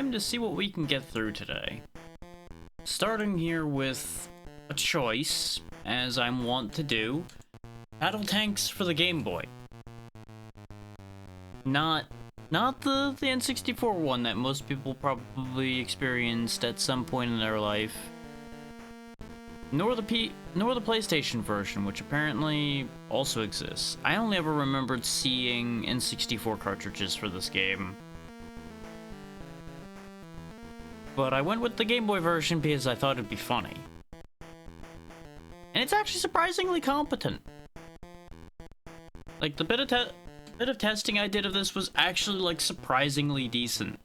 time to see what we can get through today. Starting here with a choice, as I'm wont to do. BattleTanx for the Game Boy. Not the N64 one that most people probably experienced at some point in their life. Nor the PlayStation version, which apparently also exists. I only ever remembered seeing N64 cartridges for this game. But I went with the Game Boy version because I thought it'd be funny. And it's actually surprisingly competent. Like, the bit of testing I did of this was actually, like, surprisingly decent.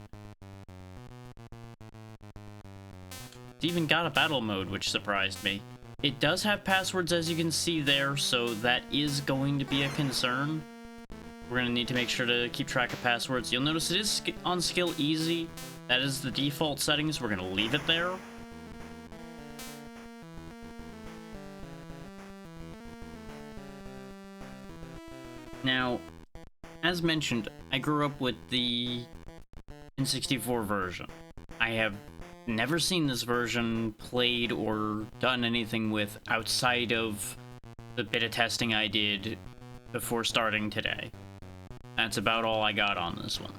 It's even got a battle mode, which surprised me. It does have passwords, as you can see there, so that is going to be a concern. We're going to need to make sure to keep track of passwords. You'll notice it is on skill easy. That is the default settings. We're going to leave it there. Now, as mentioned, I grew up with the N64 version. I have never seen this version played or done anything with outside of the bit of testing I did before starting today. That's about all I got on this one.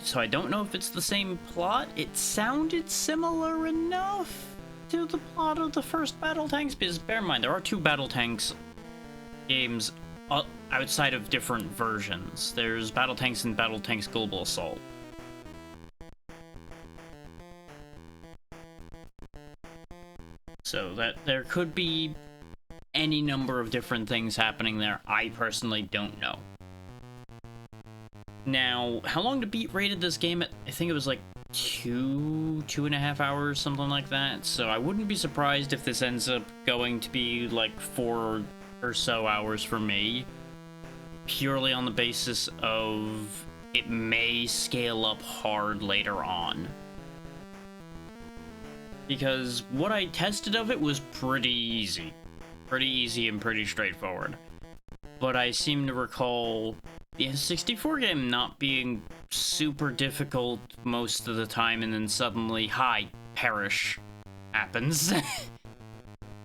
So I don't know if it's the same plot. It sounded similar enough to the plot of the first BattleTanx, because bear in mind, there are two BattleTanx games outside of different versions. There's BattleTanx and BattleTanx Global Assault. So that there could be any number of different things happening there. I personally don't know. Now, how long to beat rated this game at? I think it was like 2.5 hours, something like that. So I wouldn't be surprised if this ends up going to be like 4 or so hours for me, purely on the basis of it may scale up hard later on. Because what I tested of it was pretty easy and pretty straightforward. But I seem to recall the N64 game not being super difficult most of the time, and then suddenly, hi, perish happens.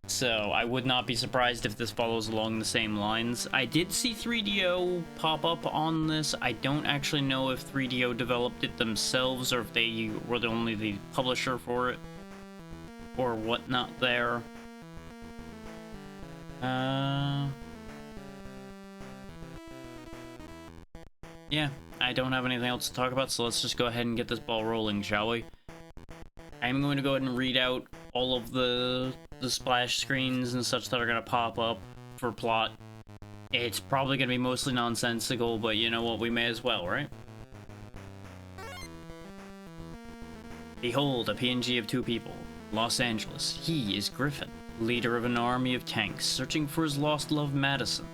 So I would not be surprised if this follows along the same lines. I did see 3DO pop up on this. I don't actually know if 3DO developed it themselves or if they were only the publisher for it or whatnot there. Yeah, I don't have anything else to talk about, so let's just go ahead and get this ball rolling, shall we? I'm going to go ahead and read out all of the splash screens and such that are going to pop up for plot. It's probably going to be mostly nonsensical, but you know what, we may as well, right? Behold, a PNG of two people. Los Angeles. He is Griffin, leader of an army of tanks, searching for his lost love, Madison.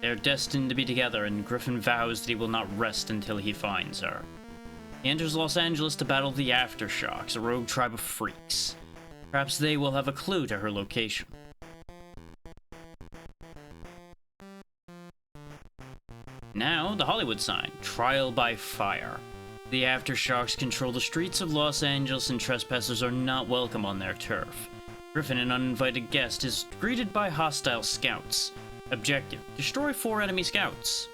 They are destined to be together, and Griffin vows that he will not rest until he finds her. He enters Los Angeles to battle the Aftershocks, a rogue tribe of freaks. Perhaps they will have a clue to her location. Now, the Hollywood sign. Trial by fire. The Aftershocks control the streets of Los Angeles, and trespassers are not welcome on their turf. Griffin, an uninvited guest, is greeted by hostile scouts. Objective: destroy 4 enemy scouts.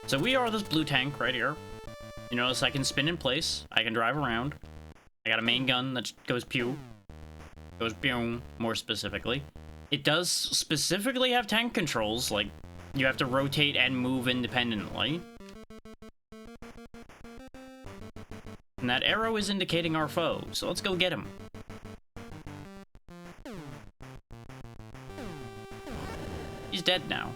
So we are this blue tank right here. You notice I can spin in place. I can drive around. I got a main gun that goes pew. Goes pew, more specifically. It does specifically have tank controls, like you have to rotate and move independently. And that arrow is indicating our foe, so let's go get him. He's dead now.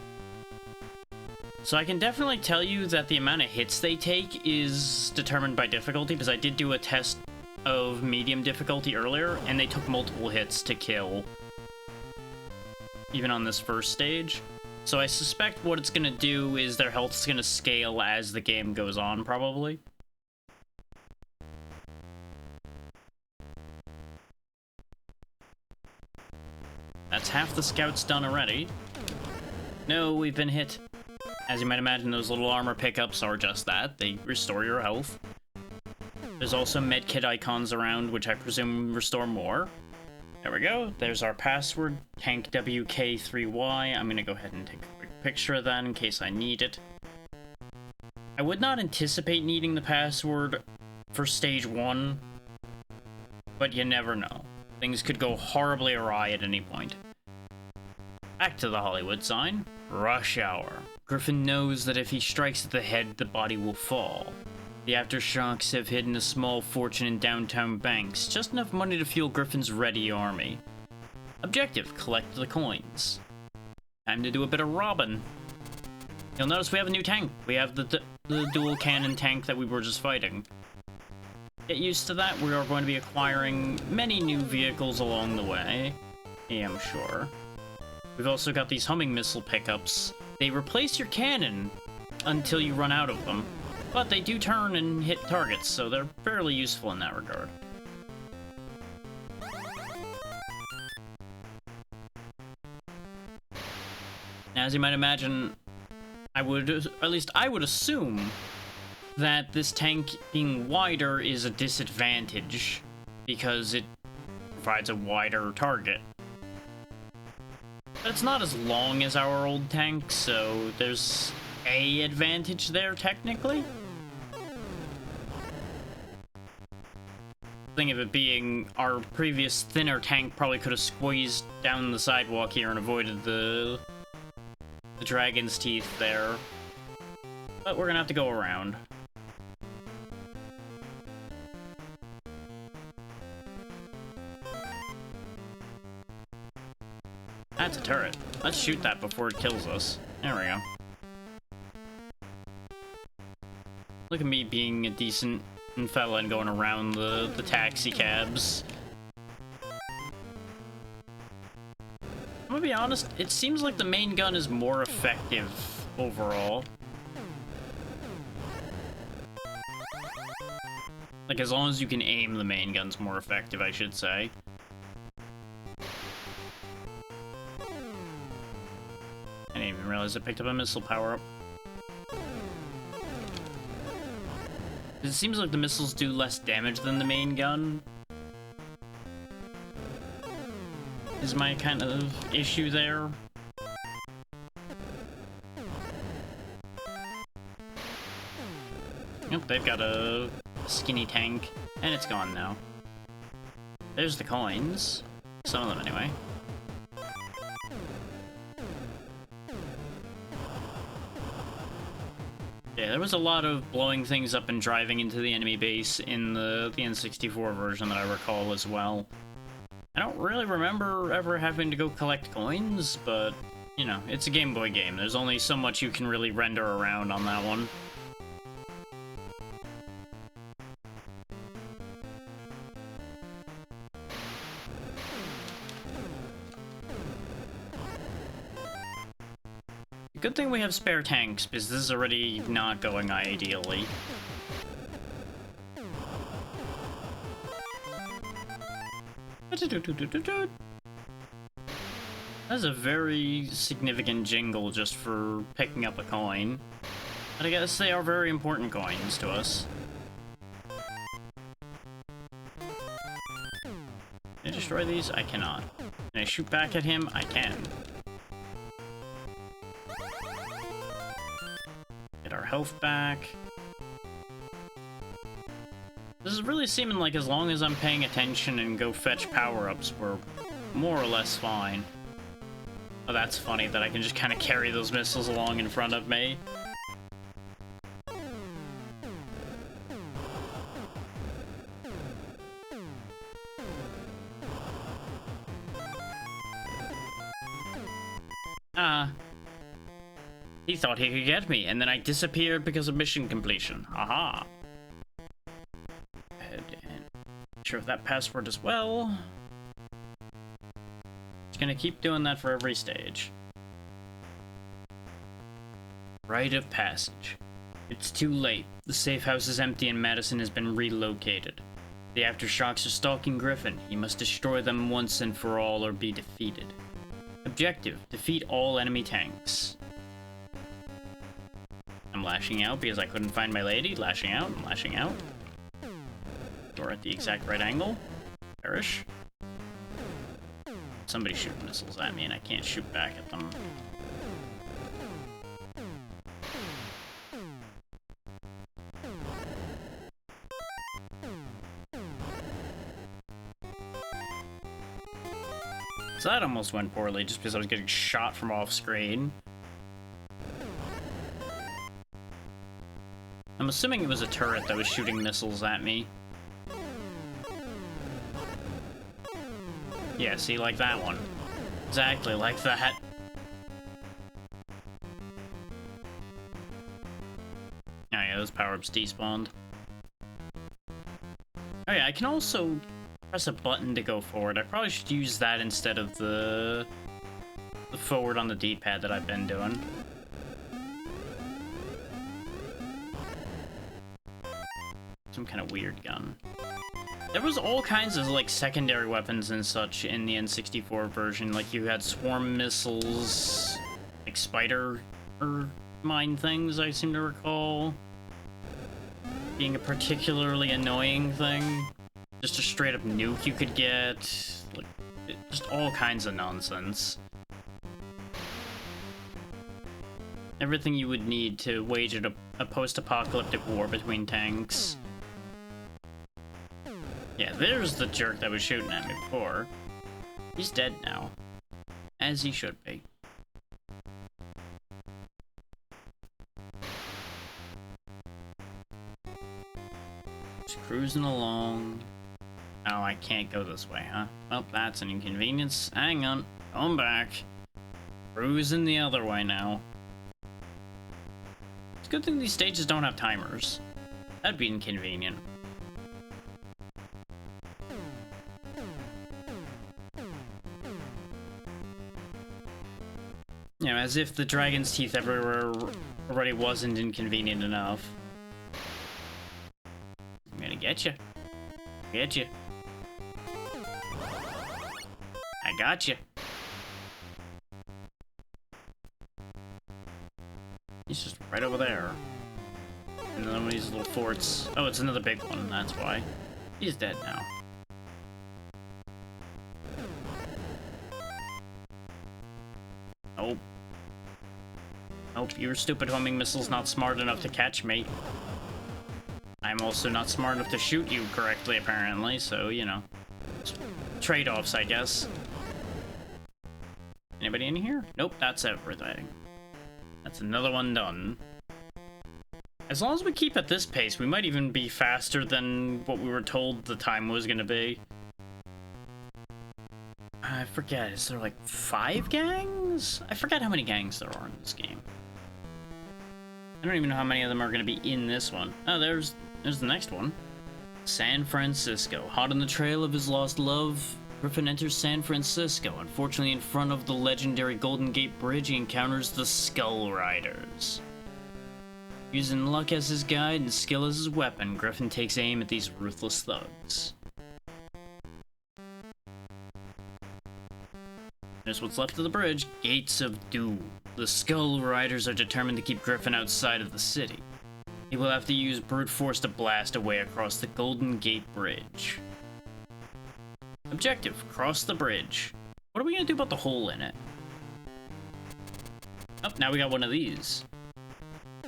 So I can definitely tell you that the amount of hits they take is determined by difficulty, because I did do a test of medium difficulty earlier, and they took multiple hits to kill, even on this first stage. So I suspect what it's going to do is their health is going to scale as the game goes on, probably. That's half the scouts done already. No, we've been hit. As you might imagine, those little armor pickups are just that. They restore your health. There's also medkit icons around, which I presume restore more. There we go. There's our password, tankwk3y. I'm gonna go ahead and take a quick picture of that in case I need it. I would not anticipate needing the password for stage 1, but you never know. Things could go horribly awry at any point. Back to the Hollywood sign. Rush hour. Griffin knows that if he strikes at the head, the body will fall. The aftershocks have hidden a small fortune in downtown banks, just enough money to fuel Griffin's ready army. Objective, collect the coins. Time to do a bit of robbing. You'll notice we have a new tank. We have the dual cannon tank that we were just fighting. Get used to that. We are going to be acquiring many new vehicles along the way. Yeah, I'm sure. We've also got these homing missile pickups. They replace your cannon until you run out of them, but they do turn and hit targets, so they're fairly useful in that regard. Now, as you might imagine, I would assume that this tank being wider is a disadvantage because it provides a wider target. But it's not as long as our old tank, so there's a advantage there technically. Think of it being our previous thinner tank probably could have squeezed down the sidewalk here and avoided the dragon's teeth there. But we're gonna have to go around. That's a turret. Let's shoot that before it kills us. There we go. Look at me being a decent fella and going around the taxi cabs. I'm gonna be honest, it seems like the main gun is more effective overall. Like, as long as you can aim, the main gun's more effective, I should say. I didn't even realize it picked up a missile power-up. It seems like the missiles do less damage than the main gun. Is my kind of issue there. Yep, they've got a skinny tank, and it's gone now. There's the coins. Some of them, anyway. Yeah, there was a lot of blowing things up and driving into the enemy base in the N64 version that I recall as well. I don't really remember ever having to go collect coins, but, you know, it's a Game Boy game. There's only so much you can really render around on that one. Good thing we have spare tanks, because this is already not going ideally. That's a very significant jingle just for picking up a coin. But I guess they are very important coins to us. Can I destroy these? I cannot. Can I shoot back at him? I can. Get our health back. This is really seeming like as long as I'm paying attention and go fetch power-ups, we're more or less fine. Oh, that's funny that I can just kind of carry those missiles along in front of me. He thought he could get me, and then I disappeared because of mission completion. Aha. And sure that password as well. Just gonna keep doing that for every stage. Rite of passage. It's too late. The safe house is empty and Madison has been relocated. The aftershocks are stalking Griffin. He must destroy them once and for all or be defeated. Objective: defeat all enemy tanks. I'm lashing out because I couldn't find my lady. Lashing out, I'm lashing out. Or at the exact right angle. Perish. Somebody's shooting missiles at me and I can't shoot back at them. So that almost went poorly just because I was getting shot from off screen. I'm assuming it was a turret that was shooting missiles at me. Yeah, see, like that one. Exactly like that. Oh yeah, those power-ups despawned. Oh yeah, I can also press a button to go forward. I probably should use that instead of the forward on the D-pad that I've been doing. Some kind of weird gun. There was all kinds of, like, secondary weapons and such in the N64 version. Like, you had swarm missiles, like, spider mine things, I seem to recall. Being a particularly annoying thing. Just a straight-up nuke you could get. Like, just all kinds of nonsense. Everything you would need to wage a post-apocalyptic war between tanks. Yeah, there's the jerk that was shooting at me before. He's dead now. As he should be. Just cruising along. Oh, I can't go this way, huh? Well, that's an inconvenience. Hang on. Going back. Cruising the other way now. It's a good thing these stages don't have timers. That'd be inconvenient. You know, as if the dragon's teeth everywhere already wasn't inconvenient enough. I'm gonna get you. Get you. I got you. He's just right over there. Another one of these little forts. Oh, it's another big one, that's why. He's dead now. Nope. Nope, your stupid homing missile's not smart enough to catch me. I'm also not smart enough to shoot you correctly, apparently, so, you know. Trade-offs, I guess. Anybody in here? Nope, that's everything. That's another one done. As long as we keep at this pace, we might even be faster than what we were told the time was gonna be. I forget, is there like 5 gangs? I forget how many gangs there are in this game. I don't even know how many of them are gonna be in this one. Oh, there's the next one. San Francisco. Hot on the trail of his lost love, Griffin enters San Francisco. Unfortunately, in front of the legendary Golden Gate Bridge, he encounters the Skull Riders. Using luck as his guide and skill as his weapon, Griffin takes aim at these ruthless thugs. There's what's left of the bridge. Gates of Doom. The Skull Riders are determined to keep Griffin outside of the city. He will have to use brute force to blast a way across the Golden Gate Bridge. Objective, cross the bridge. What are we gonna do about the hole in it? Oh, now we got one of these.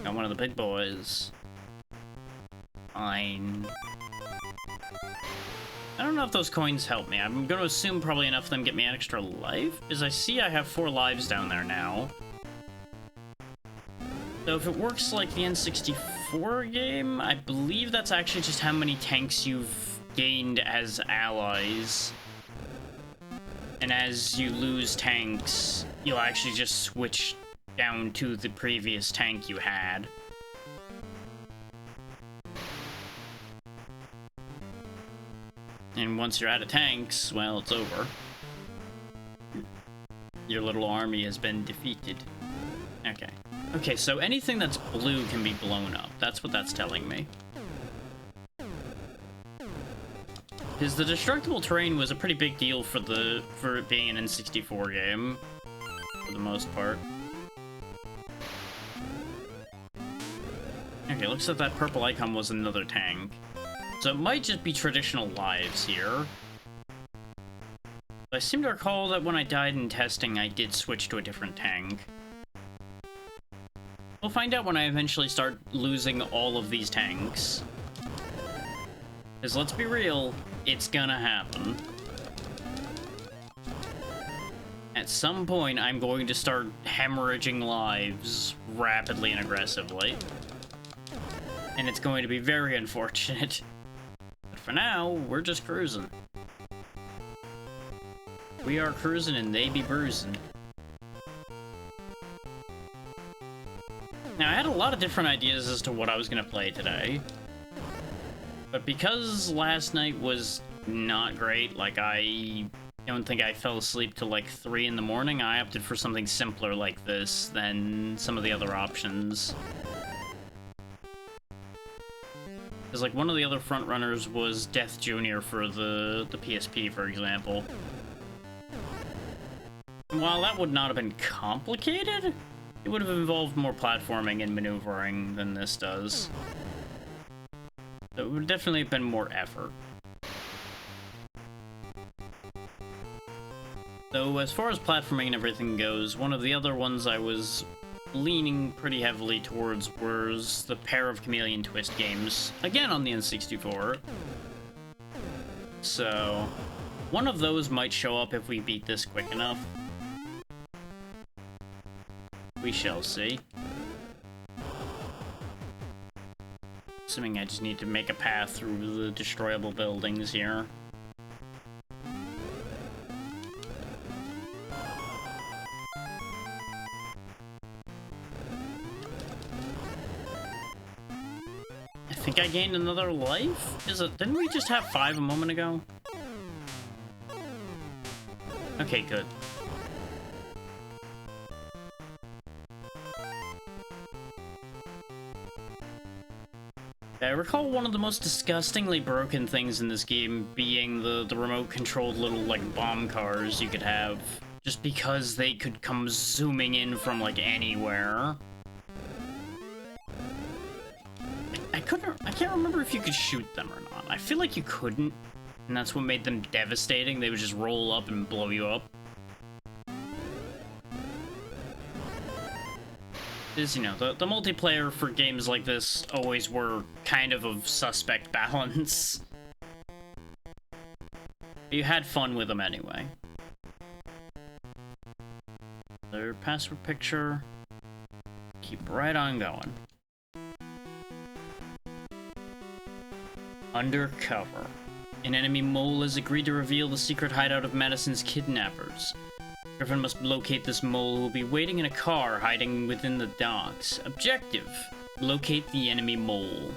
Got one of the big boys. Fine. I don't know if those coins help me. I'm gonna assume probably enough of them get me an extra life, because I see I have 4 lives down there now. So if it works like the N64 game, I believe that's actually just how many tanks you've gained as allies. And as you lose tanks, you'll actually just switch down to the previous tank you had. And once you're out of tanks, well, it's over. Your little army has been defeated. Okay. Okay, so anything that's blue can be blown up. That's what that's telling me. Because the destructible terrain was a pretty big deal for it being an N64 game, for the most part. Okay, looks like that purple icon was another tank. So it might just be traditional lives here. I seem to recall that when I died in testing, I did switch to a different tank. We'll find out when I eventually start losing all of these tanks. Because let's be real, it's gonna happen. At some point, I'm going to start hemorrhaging lives rapidly and aggressively. And it's going to be very unfortunate. But for now, we're just cruising. We are cruising and they be bruising. Now, I had a lot of different ideas as to what I was going to play today. But because last night was not great, like I don't think I fell asleep till like 3 in the morning, I opted for something simpler like this than some of the other options. Because like one of the other frontrunners was Death Jr. for the PSP, for example. And while that would not have been complicated, it would have involved more platforming and maneuvering than this does. So it would definitely have been more effort. Though, as far as platforming and everything goes, one of the other ones I was leaning pretty heavily towards was the pair of Chameleon Twist games, again on the N64. So, one of those might show up if we beat this quick enough. We shall see. Assuming I just need to make a path through the destroyable buildings here. I think I gained another life? Didn't we just have 5 a moment ago? Okay, good. I recall one of the most disgustingly broken things in this game being the remote-controlled little, like, bomb cars you could have, just because they could come zooming in from, like, anywhere. I can't remember if you could shoot them or not. I feel like you couldn't, and that's what made them devastating. They would just roll up and blow you up. Is, you know, the multiplayer for games like this always were kind of suspect balance. You had fun with them anyway. Their password picture. Keep right on going. Undercover. An enemy mole has agreed to reveal the secret hideout of Madison's kidnappers. Griffin must locate this mole who will be waiting in a car hiding within the docks. Objective: locate the enemy mole.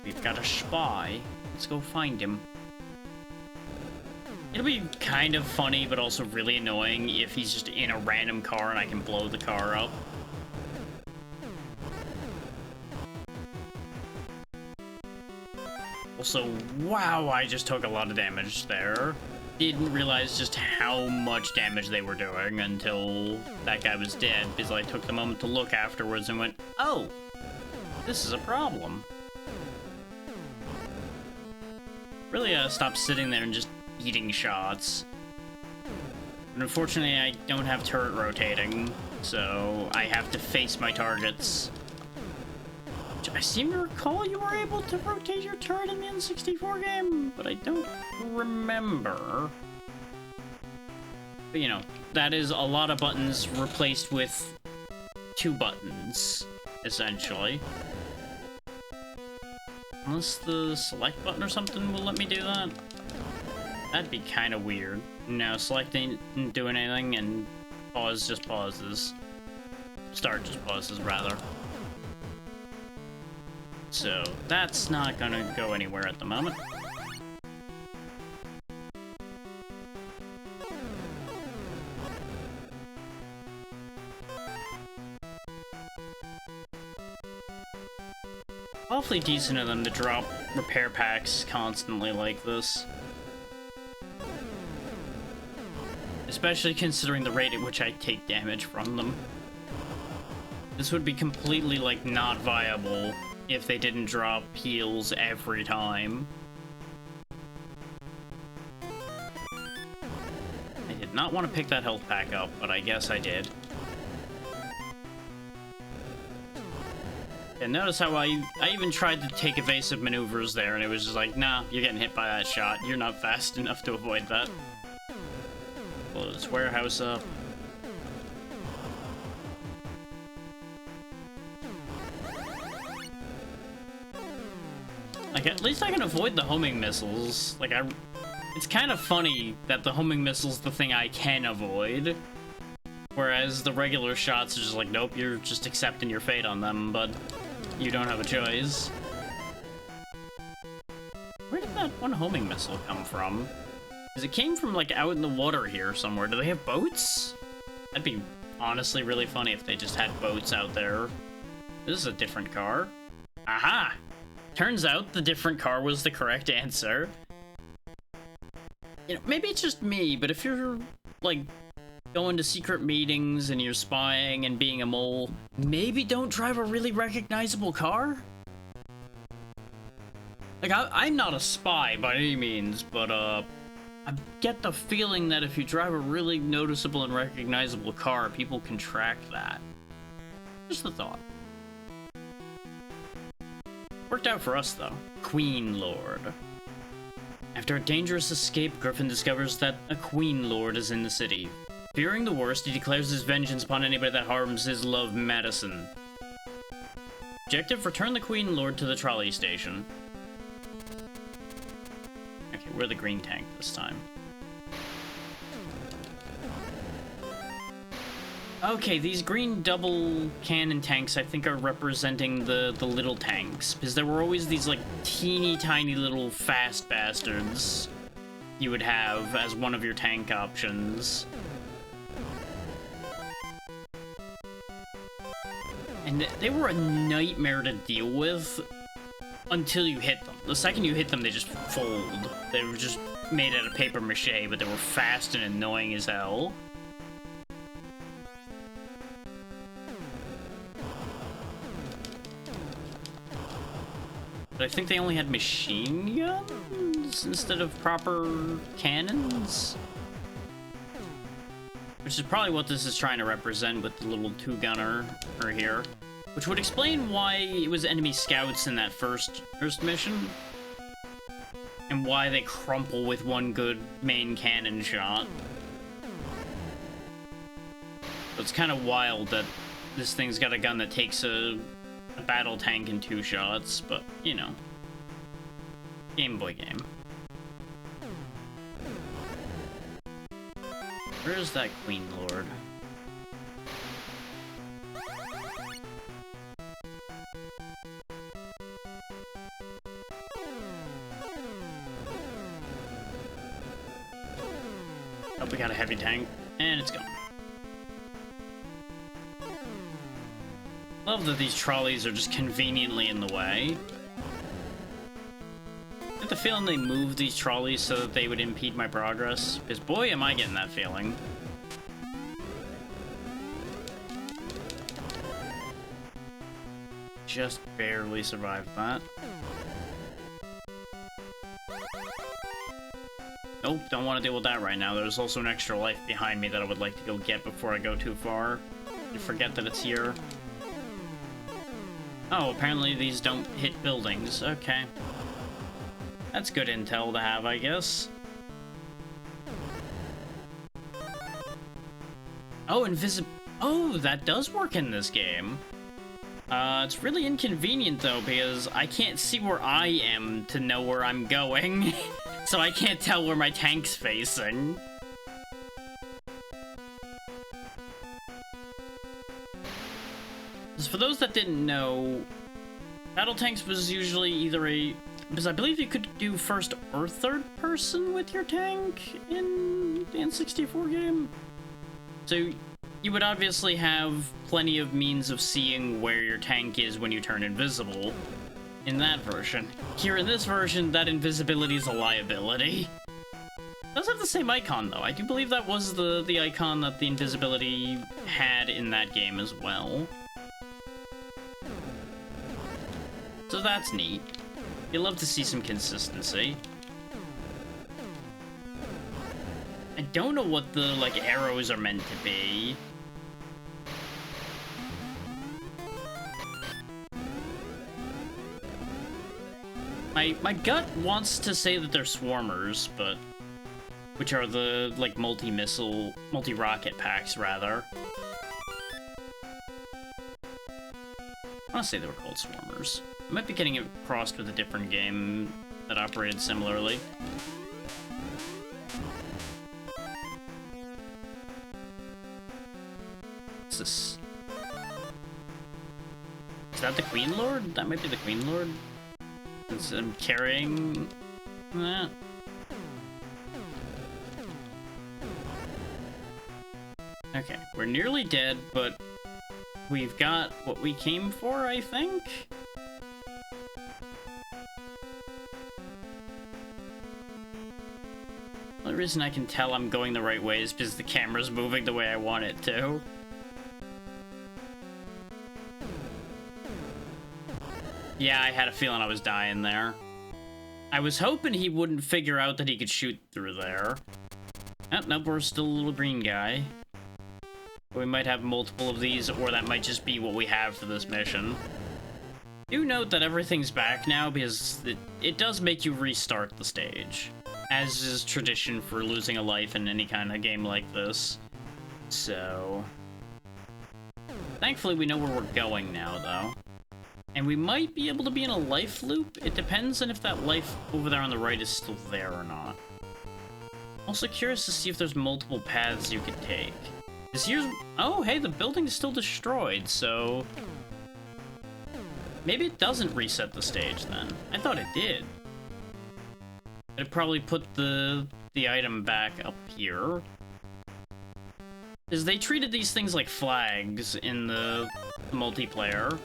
We've got a spy. Let's go find him. It'll be kind of funny, but also really annoying if he's just in a random car and I can blow the car up. Also, wow, I just took a lot of damage there. Didn't realize just how much damage they were doing until that guy was dead, because I took the moment to look afterwards and went, oh, this is a problem. Really stop sitting there and just eating shots. But unfortunately, I don't have turret rotating, so I have to face my targets. I seem to recall you were able to rotate your turret in the N64 game, but I don't remember. But, you know, that is a lot of buttons replaced with 2 buttons, essentially. Unless the select button or something will let me do that. That'd be kind of weird. No, select ain't doing anything, and pause just pauses. Start just pauses, rather. So, that's not gonna go anywhere at the moment. Awfully decent of them to drop repair packs constantly like this. Especially considering the rate at which I take damage from them. This would be completely, like, not viable if they didn't drop heals every time. I did not want to pick that health pack up, but I guess I did. And notice how I even tried to take evasive maneuvers there, and it was just like, nah, you're getting hit by that shot. You're not fast enough to avoid that. Blow this warehouse up. Like, at least I can avoid the homing missiles. Like, it's kind of funny that the homing missile's the thing I can avoid. Whereas the regular shots are just like, nope, you're just accepting your fate on them, but you don't have a choice. Where did that one homing missile come from? Because it came from, like, out in the water here somewhere. Do they have boats? That'd be honestly really funny if they just had boats out there. This is a different car. Aha! Turns out the different car was the correct answer. You know, maybe it's just me, but if you're, like, going to secret meetings and you're spying and being a mole, maybe don't drive a really recognizable car? Like, I'm not a spy by any means, but, I get the feeling that if you drive a really noticeable and recognizable car, people can track that. Just a thought. Worked out for us, though. Queen Lord. After a dangerous escape, Griffin discovers that a Queen Lord is in the city. Fearing the worst, he declares his vengeance upon anybody that harms his love, Madison. Objective, return the Queen Lord to the trolley station. Okay, we're the green tank this time. Okay, these green double cannon tanks I think are representing the little tanks, because there were always these, like, teeny tiny little fast bastards you would have as one of your tank options. And they were a nightmare to deal with until you hit them. The second you hit them, they just fold. They were just made out of paper mache, but they were fast and annoying as hell. But I think they only had machine guns instead of proper cannons. Which is probably what this is trying to represent with the little two-gunner right here. Which would explain why it was enemy scouts in that first mission. And why they crumple with one good main cannon shot. So it's kind of wild that this thing's got a gun that takes a battle tank in 2 shots, but, you know. Game Boy game. Where's that Queen Lord? Oh, we got a heavy tank, and it's gone. Love that these trolleys are just conveniently in the way. I get the feeling they moved these trolleys so that they would impede my progress, because boy am I getting that feeling. Just barely survived that. Nope, don't want to deal with that right now. There's also an extra life behind me that I would like to go get before I go too far. You forget that it's here. Oh, apparently these don't hit buildings. Okay. That's good intel to have, I guess. Oh, oh, that does work in this game. It's really inconvenient, though, because I can't see where I am to know where I'm going. So I can't tell where my tank's facing. For those that didn't know, BattleTanx was usually either because I believe you could do first or third person with your tank in the N64 game. So you would obviously have plenty of means of seeing where your tank is when you turn invisible in that version. Here in this version, that invisibility is a liability. It does have the same icon, though. I do believe that was the icon that the invisibility had in that game as well. So that's neat. You love to see some consistency. I don't know what the, like, arrows are meant to be. My gut wants to say that they're swarmers, but... which are the, like, multi-missile, multi-rocket packs, rather. I want to say they were called swarmers. I might be getting it crossed with a different game that operated similarly. What's this? Is that the Queen Lord? That might be the Queen Lord. Since I'm carrying that. Okay, we're nearly dead, but we've got what we came for, I think? The only reason I can tell I'm going the right way is because the camera's moving the way I want it to. Yeah, I had a feeling I was dying there. I was hoping he wouldn't figure out that he could shoot through there. Oh, nope, we're still a little green guy. We might have multiple of these, or that might just be what we have for this mission. Do note that everything's back now, because it does make you restart the stage, as is tradition for losing a life in any kind of game like this. So... thankfully we know where we're going now, though. And we might be able to be in a life loop. It depends on if that life over there on the right is still there or not. Also curious to see if there's multiple paths you could take. Is here's... oh, hey, the building's still destroyed, so... maybe it doesn't reset the stage, then. I thought it did. It'd probably put the item back up here. Because they treated these things like flags in the multiplayer.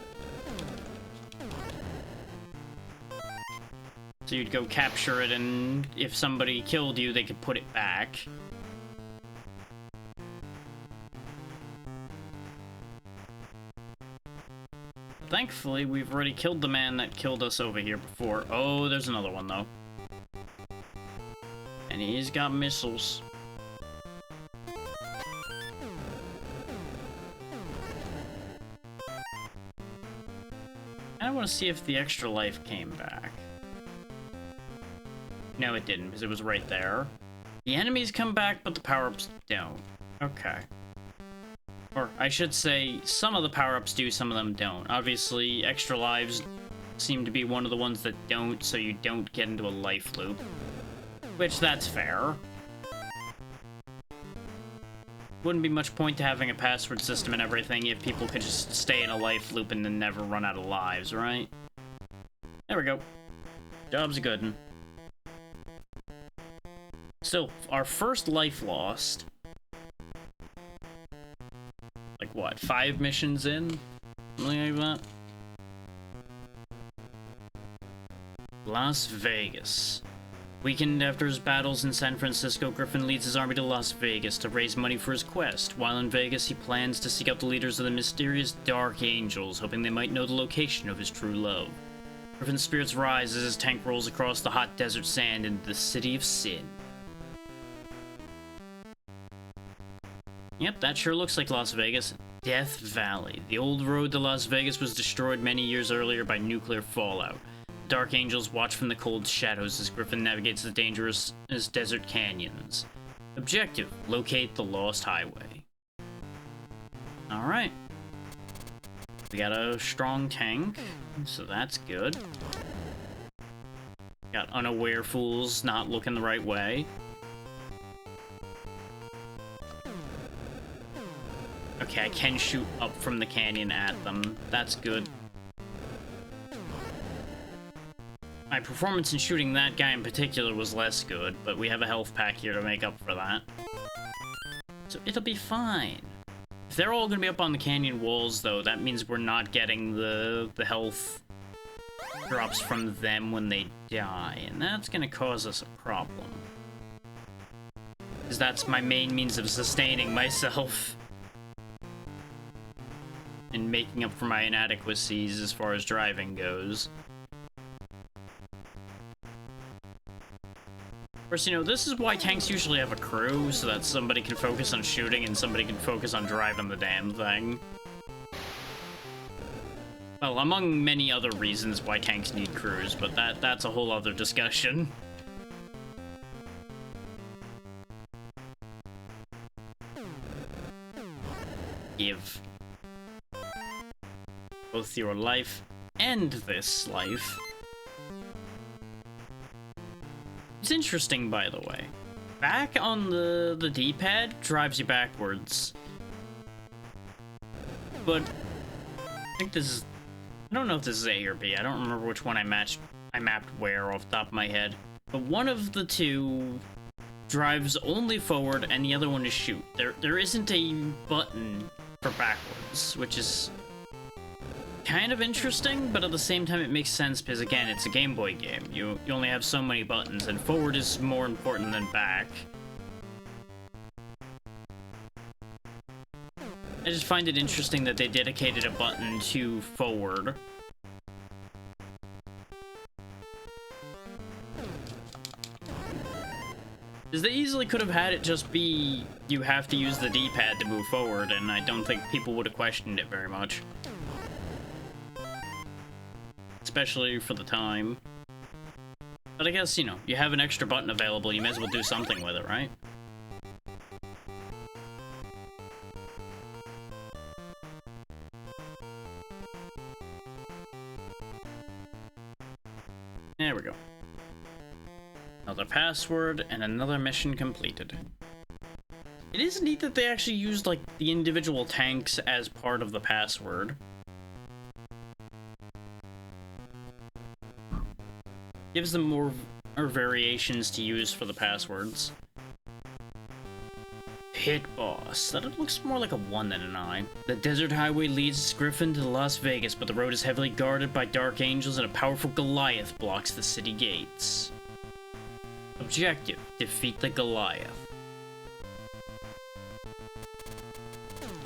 So you'd go capture it, and if somebody killed you, they could put it back. Thankfully, we've already killed the man that killed us over here before. Oh, there's another one, though. And he's got missiles. I want to see if the extra life came back. No, it didn't, because it was right there. The enemies come back, but the power-ups don't. Okay. Or, I should say, some of the power-ups do, some of them don't. Obviously, extra lives seem to be one of the ones that don't, so you don't get into a life loop. Which, that's fair. Wouldn't be much point to having a password system and everything if people could just stay in a life loop and then never run out of lives, right? There we go. Job's good. So, our first life lost. Like what, 5 missions in? Something like that? Las Vegas. Weekend after his battles in San Francisco, Griffin leads his army to Las Vegas to raise money for his quest. While in Vegas, he plans to seek out the leaders of the mysterious Dark Angels, hoping they might know the location of his true love. Griffin's spirits rise as his tank rolls across the hot desert sand into the City of Sin. Yep, that sure looks like Las Vegas. Death Valley. The old road to Las Vegas was destroyed many years earlier by nuclear fallout. The Dark Angels watch from the cold shadows as Griffin navigates the dangerous desert canyons. Objective: locate the lost highway. Alright. We got a strong tank, so that's good. Got unaware fools not looking the right way. Okay, I can shoot up from the canyon at them. That's good. My performance in shooting that guy in particular was less good, but we have a health pack here to make up for that. So it'll be fine. If they're all gonna be up on the canyon walls, though, that means we're not getting the health drops from them when they die, and that's gonna cause us a problem. Because that's my main means of sustaining myself. And making up for my inadequacies as far as driving goes. Of course, you know, this is why tanks usually have a crew, so that somebody can focus on shooting and somebody can focus on driving the damn thing. Well, among many other reasons why tanks need crews, but that's a whole other discussion. Give both your life and this life. It's interesting, by the way. Back on the D-pad drives you backwards. But I think this is... I don't know if this is A or B. I don't remember which one I mapped where off the top of my head. But one of the two drives only forward and the other one is shoot. There isn't a button for backwards, which is kind of interesting, but at the same time it makes sense because, again, it's a Game Boy game. You only have so many buttons, and forward is more important than back. I just find it interesting that they dedicated a button to forward. Because they easily could have had it just be, you have to use the D-pad to move forward, and I don't think people would have questioned it very much. Especially for the time. But I guess, you know, you have an extra button available, you may as well do something with it, right? There we go. Another password, and another mission completed. It is neat that they actually used, like, the individual tanks as part of the password. Gives them more variations to use for the passwords. Pit Boss. That looks more like a 1 than an I. The desert highway leads Griffin to Las Vegas, but the road is heavily guarded by dark angels and a powerful Goliath blocks the city gates. Objective: defeat the Goliath.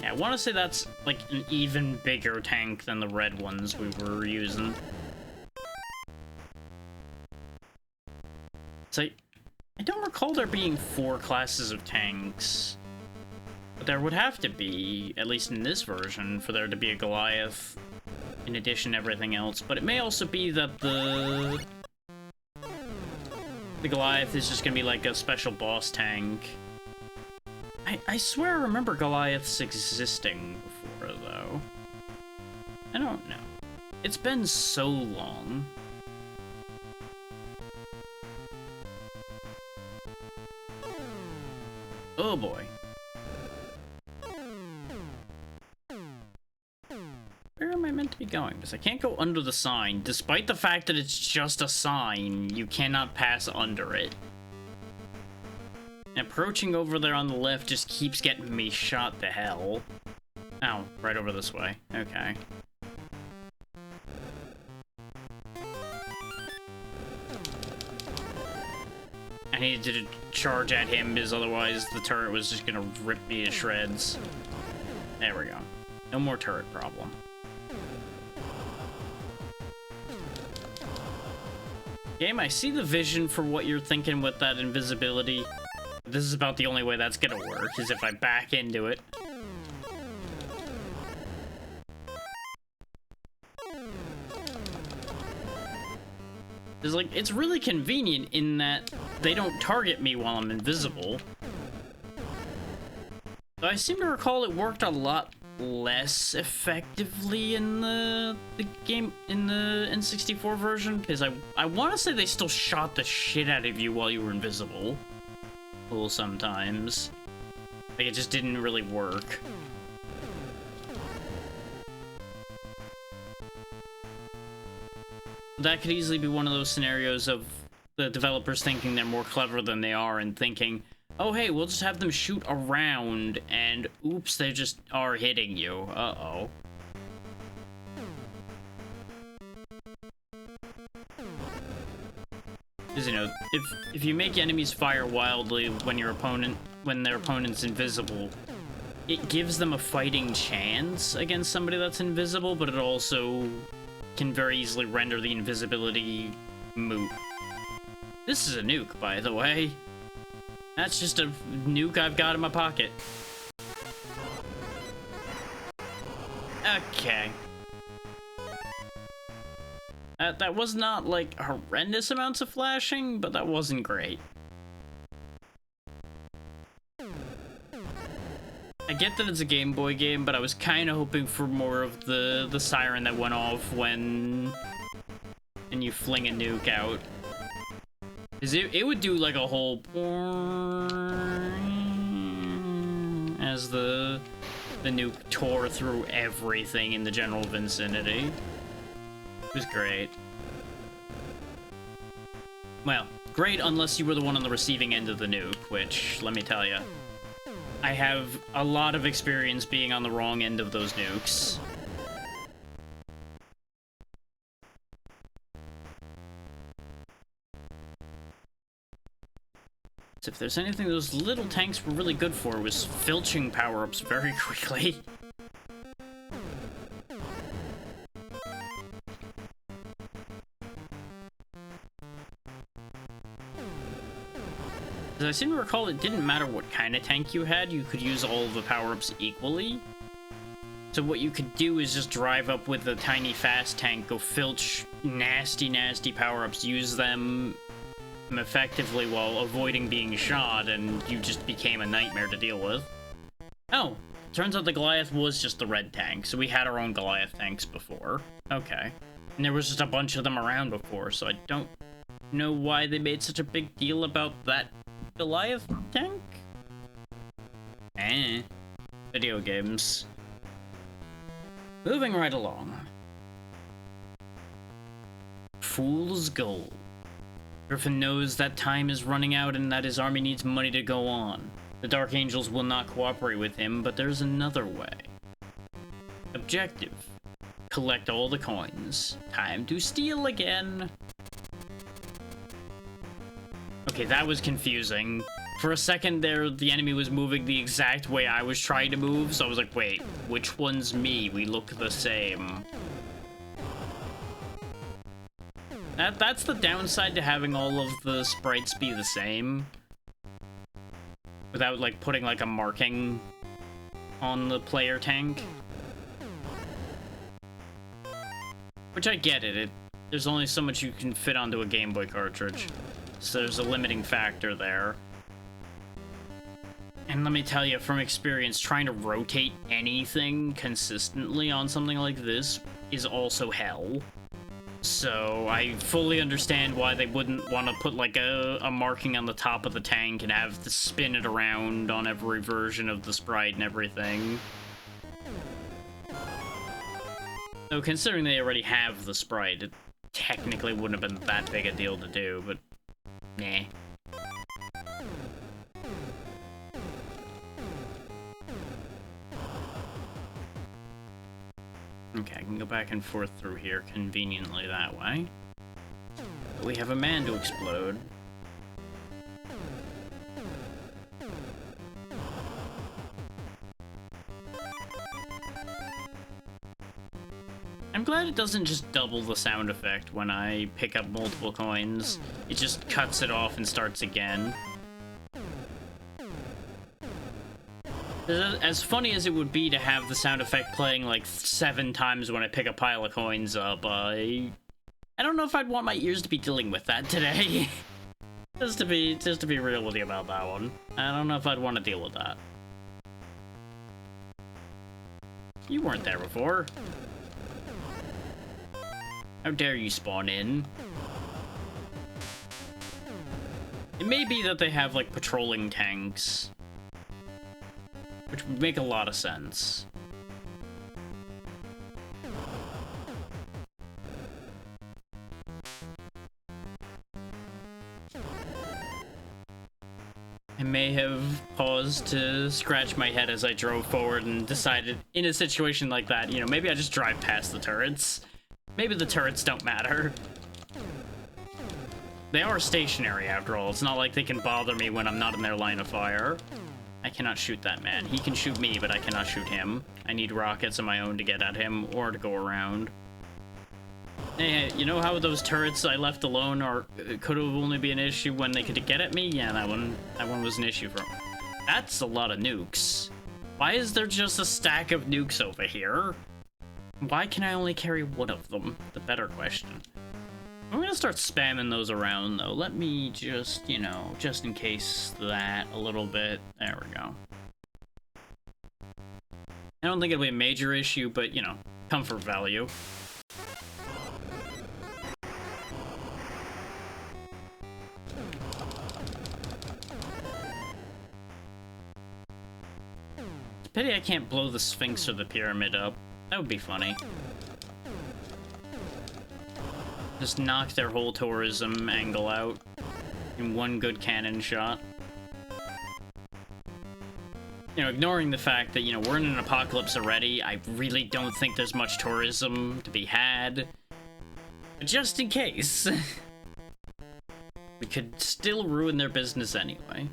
Yeah, I want to say that's like an even bigger tank than the red ones we were using. So, I don't recall there being 4 classes of tanks. But there would have to be, at least in this version, for there to be a Goliath in addition to everything else. But it may also be that the Goliath is just gonna be like a special boss tank. I swear I remember Goliaths existing before, though. I don't know. It's been so long. Oh boy. Where am I meant to be going? Because I can't go under the sign. Despite the fact that it's just a sign, you cannot pass under it. And approaching over there on the left just keeps getting me shot to hell. Oh, right over this way. Okay. I needed to charge at him because otherwise the turret was just gonna rip me to shreds. There we go. No more turret problem. Game, I see the vision for what you're thinking with that invisibility. This is about the only way that's gonna work, is if I back into it. It's really convenient in that they don't target me while I'm invisible. So I seem to recall it worked a lot less effectively in the game, in the N64 version, because I want to say they still shot the shit out of you while you were invisible. Well, sometimes. Like, it just didn't really work. That could easily be one of those scenarios of the developers thinking they're more clever than they are and thinking, oh hey, we'll just have them shoot around, and oops, they just are hitting you. Uh-oh. Because, you know, if you make enemies fire wildly when their opponent's invisible, it gives them a fighting chance against somebody that's invisible, but it also can very easily render the invisibility moot. This is a nuke, by the way. That's just a nuke I've got in my pocket. Okay. That was not, like, horrendous amounts of flashing, but that wasn't great. I get that it's a Game Boy game, but I was kind of hoping for more of the siren that went off when you fling a nuke out. Cause it would do like a whole as the nuke tore through everything in the general vicinity. It was great. Well, great unless you were the one on the receiving end of the nuke, which, let me tell you, I have a lot of experience being on the wrong end of those nukes. So if there's anything those little tanks were really good for, was filching power-ups very quickly. As I seem to recall, it didn't matter what kind of tank you had, you could use all of the power-ups equally. So what you could do is just drive up with a tiny fast tank, go filch nasty, nasty power-ups, use them effectively while avoiding being shot, and you just became a nightmare to deal with. Oh, turns out the Goliath was just the red tank, so we had our own Goliath tanks before. Okay. And there was just a bunch of them around before, so I don't know why they made such a big deal about that Goliath tank? Video games. Moving right along. Fool's Gold. Griffin knows that time is running out and that his army needs money to go on. The Dark Angels will not cooperate with him, but there's another way. Objective. Collect all the coins. Time to steal again. Okay, that was confusing. For a second there, the enemy was moving the exact way I was trying to move, so I was like, wait, which one's me? We look the same. That's the downside to having all of the sprites be the same. Without, like, putting, like, a marking on the player tank. Which I get it. There's only so much you can fit onto a Game Boy cartridge. So there's a limiting factor there. And let me tell you, from experience, trying to rotate anything consistently on something like this is also hell. So I fully understand why they wouldn't want to put like a marking on the top of the tank and have to spin it around on every version of the sprite and everything. Though considering they already have the sprite, it technically wouldn't have been that big a deal to do, but nah. Okay, I can go back and forth through here conveniently that way. But we have a man to explode. I'm glad it doesn't just double the sound effect when I pick up multiple coins. It just cuts it off and starts again. As funny as it would be to have the sound effect playing like 7 times when I pick a pile of coins up, I don't know if I'd want my ears to be dealing with that today. just to be real with you about that one. I don't know if I'd want to deal with that. You weren't there before. How dare you spawn in? It may be that they have like patrolling tanks, which would make a lot of sense. I may have paused to scratch my head as I drove forward and decided, in a situation like that, you know, maybe I just drive past the turrets. Maybe the turrets don't matter. They are stationary, after all. It's not like they can bother me when I'm not in their line of fire. I cannot shoot that man. He can shoot me, but I cannot shoot him. I need rockets of my own to get at him, or to go around. Hey, you know how those turrets I left alone could have only be an issue when they could get at me? Yeah, that one was an issue for me. That's a lot of nukes. Why is there just a stack of nukes over here? Why can I only carry one of them? The better question. I'm gonna start spamming those around, though. Let me just, you know, just in case that a little bit. There we go. I don't think it'll be a major issue, but, you know, comfort value. It's a pity I can't blow the Sphinx or the Pyramid up. That would be funny. Just knock their whole tourism angle out in one good cannon shot. You know, ignoring the fact that, you know, we're in an apocalypse already, I really don't think there's much tourism to be had. But just in case, we could still ruin their business anyway.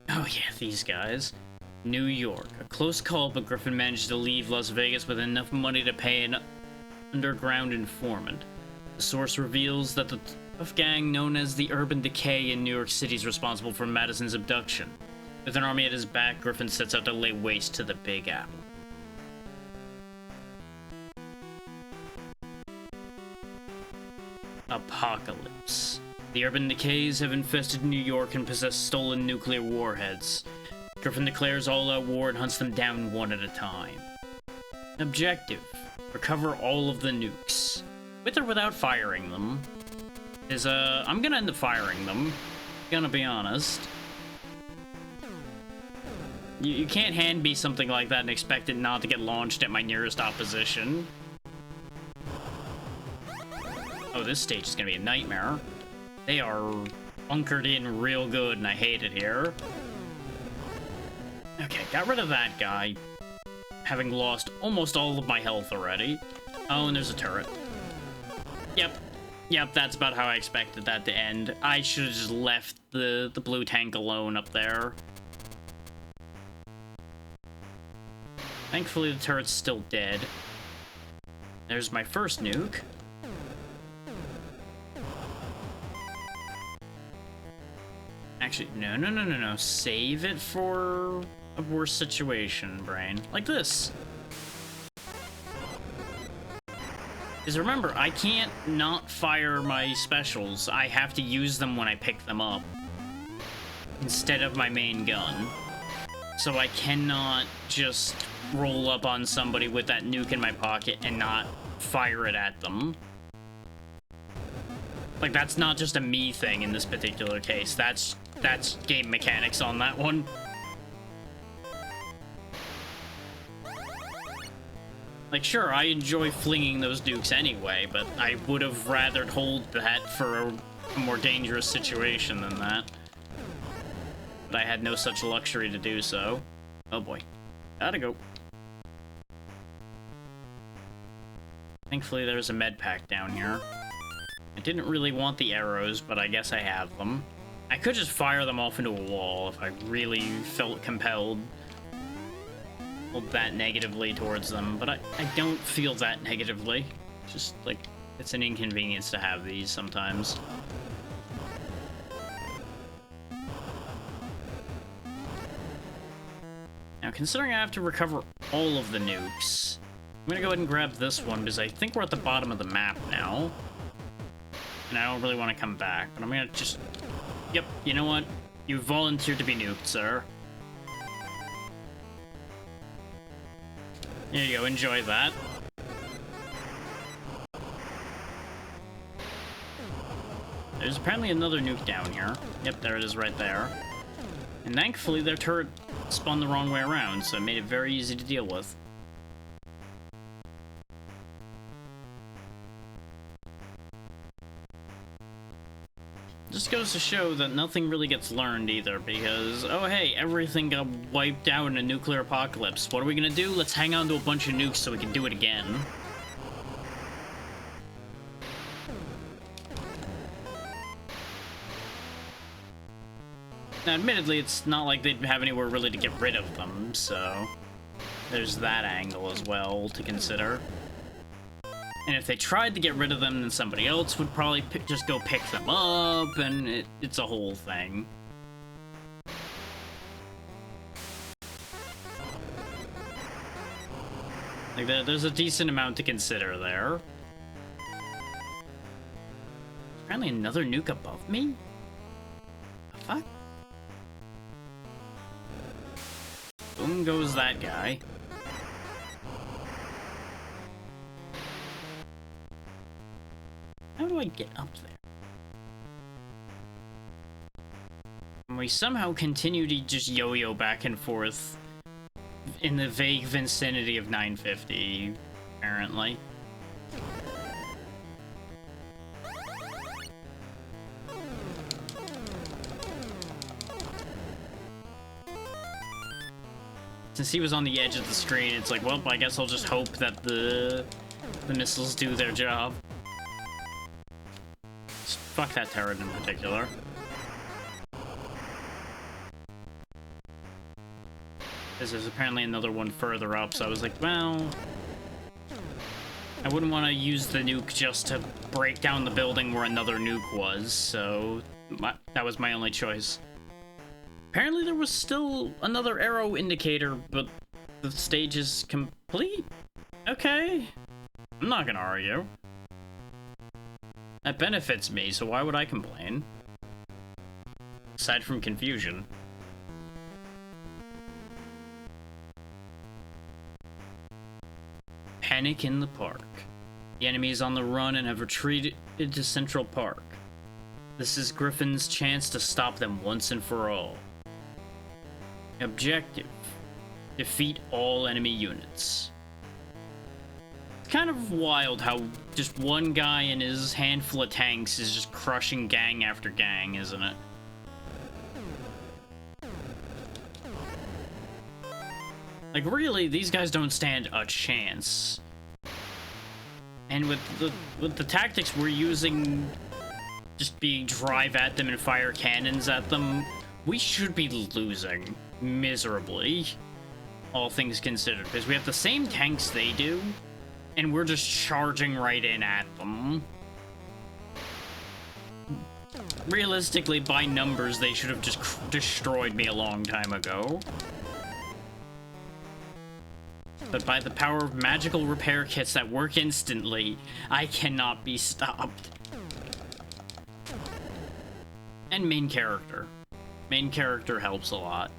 Oh yeah, these guys. New York. A close call, but Griffin managed to leave Las Vegas with enough money to pay an underground informant. The source reveals that the tough gang known as the Urban Decay in New York City is responsible for Madison's abduction. With an army at his back, Griffin sets out to lay waste to the Big Apple. Apocalypse. The Urban Decays have infested New York and possess stolen nuclear warheads. Griffin declares all-out war and hunts them down one at a time. Objective: recover all of the nukes. With or without firing them. I'm gonna end up firing them. Gonna be honest. You can't hand me something like that and expect it not to get launched at my nearest opposition. Oh, this stage is gonna be a nightmare. They are bunkered in real good and I hate it here. Okay, got rid of that guy, having lost almost all of my health already. Oh, and there's a turret. Yep, that's about how I expected that to end. I should have just left the blue tank alone up there. Thankfully, the turret's still dead. There's my first nuke. Actually, no. Save it for a worse situation, brain. Like this. Because remember, I can't not fire my specials. I have to use them when I pick them up. Instead of my main gun. So I cannot just roll up on somebody with that nuke in my pocket and not fire it at them. Like, that's not just a me thing in this particular case. That's game mechanics on that one. Like, sure, I enjoy flinging those nukes anyway, but I would have rather hold that for a more dangerous situation than that. But I had no such luxury to do so. Oh boy. Gotta go. Thankfully, there's a med pack down here. I didn't really want the arrows, but I guess I have them. I could just fire them off into a wall if I really felt compelled. That negatively towards them, but I don't feel that negatively. Just, like, it's an inconvenience to have these sometimes. Now, considering I have to recover all of the nukes, I'm gonna go ahead and grab this one, because I think we're at the bottom of the map now. And I don't really want to come back, but I'm gonna just... Yep, you know what? You volunteered to be nuked, sir. There you go, enjoy that. There's apparently another nuke down here. Yep, there it is right there. And thankfully their turret spun the wrong way around, so it made it very easy to deal with. Just goes to show that nothing really gets learned either, because, oh hey, everything got wiped out in a nuclear apocalypse. What are we gonna do? Let's hang on to a bunch of nukes so we can do it again. Now, admittedly, it's not like they'd have anywhere really to get rid of them, so there's that angle as well to consider. And if they tried to get rid of them, then somebody else would probably just go pick them up, and it's a whole thing. Like, there's a decent amount to consider there. Apparently another nuke above me? The fuck? Boom goes that guy. How do I get up there? And we somehow continue to just yo-yo back and forth in the vague vicinity of 950, apparently. Since he was on the edge of the screen, it's like, well, I guess I'll just hope that the missiles do their job. Just fuck that turret in particular. Because there's apparently another one further up, so I was like, well, I wouldn't want to use the nuke just to break down the building where another nuke was, so that was my only choice. Apparently there was still another arrow indicator, but the stage is complete? Okay. I'm not gonna argue. That benefits me, so why would I complain? Aside from confusion. Panic in the park. The enemy is on the run and have retreated to Central Park. This is Griffin's chance to stop them once and for all. Objective: defeat all enemy units. It's kind of wild how just one guy and his handful of tanks is just crushing gang after gang, isn't it? Like, really, these guys don't stand a chance. And with the tactics we're using, just being drive at them and fire cannons at them, we should be losing miserably, all things considered, because we have the same tanks they do, and we're just charging right in at them. Realistically, by numbers, they should have just destroyed me a long time ago. But by the power of magical repair kits that work instantly, I cannot be stopped. And main character. Main character helps a lot.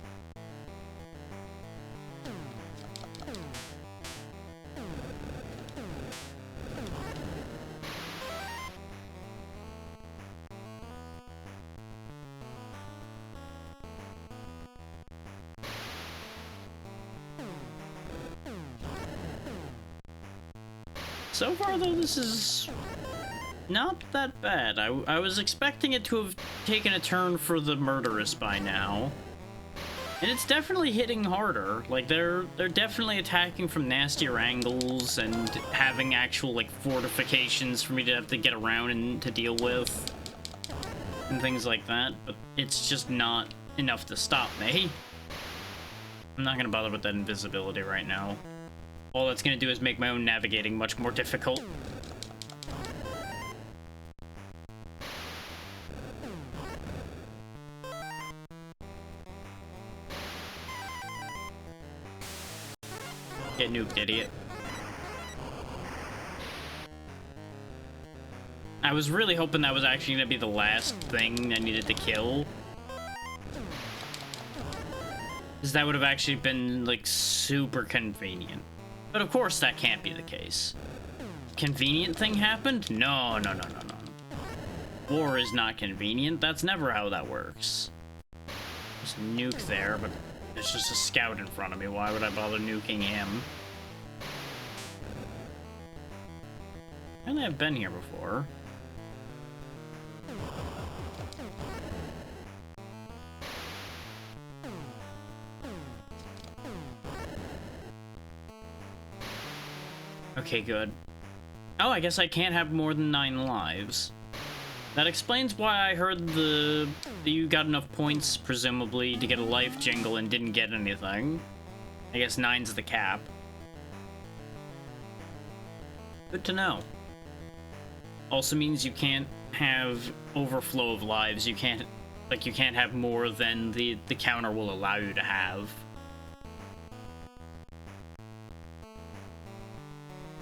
So far, though, this is not that bad. I was expecting it to have taken a turn for the murderous by now. And it's definitely hitting harder. Like, they're definitely attacking from nastier angles and having actual, like, fortifications for me to have to get around and to deal with. And things like that. But it's just not enough to stop me. I'm not gonna bother with that invisibility right now. All that's gonna do is make my own navigating much more difficult. Get nuked, idiot. I was really hoping that was actually gonna be the last thing I needed to kill. Because that would have actually been, like, super convenient. But of course that can't be the case. Convenient thing happened? No, no, no, no, no. War is not convenient. That's never how that works. There's a nuke there, but there's just a scout in front of me. Why would I bother nuking him? I think I've been here before. Okay, good. Oh, I guess I can't have more than 9 lives. That explains why I heard you got enough points, presumably, to get a life jingle and didn't get anything. I guess 9's the cap. Good to know. Also means you can't have overflow of lives. You can't have more than the counter will allow you to have.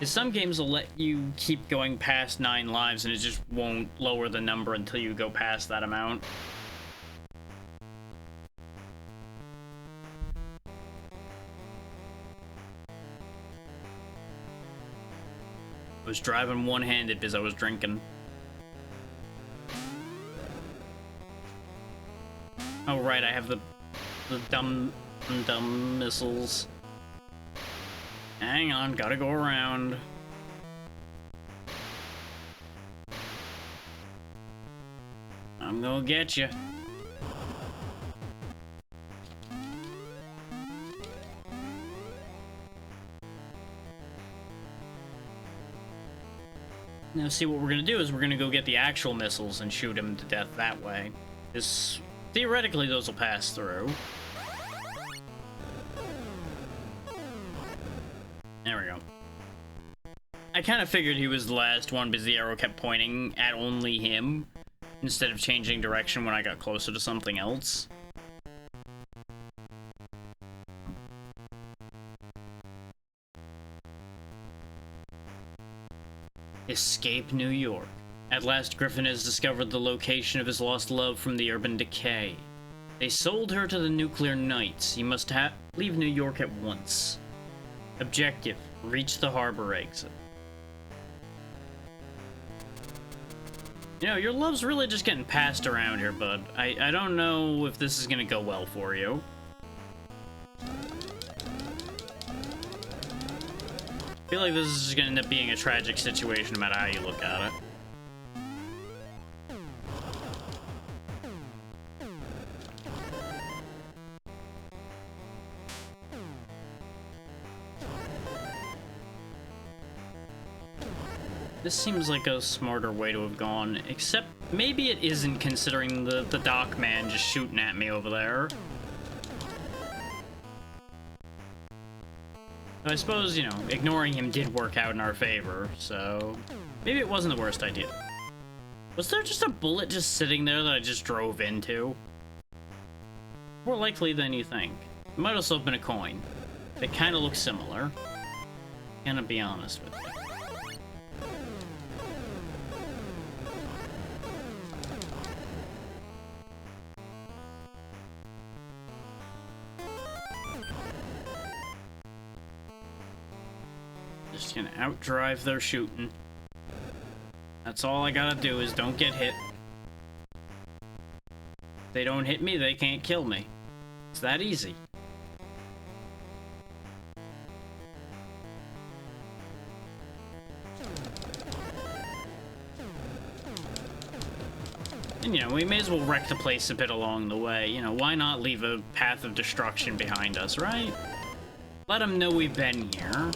Some games will let you keep going past 9 lives and it just won't lower the number until you go past that amount. I was driving one-handed because I was drinking. Oh right, I have the dumb missiles. Hang on, gotta go around. I'm gonna get you. Now see, what we're gonna do is we're gonna go get the actual missiles and shoot him to death that way. Theoretically, those will pass through. There we go. I kind of figured he was the last one because the arrow kept pointing at only him instead of changing direction when I got closer to something else. Escape New York. At last, Griffin has discovered the location of his lost love from the urban decay. They sold her to the Nuclear Knights. He must leave New York at once. Objective: reach the harbor exit. You know, your love's really just getting passed around here, bud. I don't know if this is gonna go well for you. I feel like this is gonna end up being a tragic situation no matter how you look at it. This seems like a smarter way to have gone, except maybe it isn't, considering the dock man just shooting at me over there. I suppose, you know, ignoring him did work out in our favor, so maybe it wasn't the worst idea. Was there just a bullet just sitting there that I just drove into? More likely than you think. It might also have been a coin. They kind of look similar. Gonna be honest with you. Just gonna outdrive their shooting. That's all I gotta do is don't get hit. If they don't hit me, they can't kill me. It's that easy. And, you know, we may as well wreck the place a bit along the way. You know, why not leave a path of destruction behind us, right? Let them know we've been here.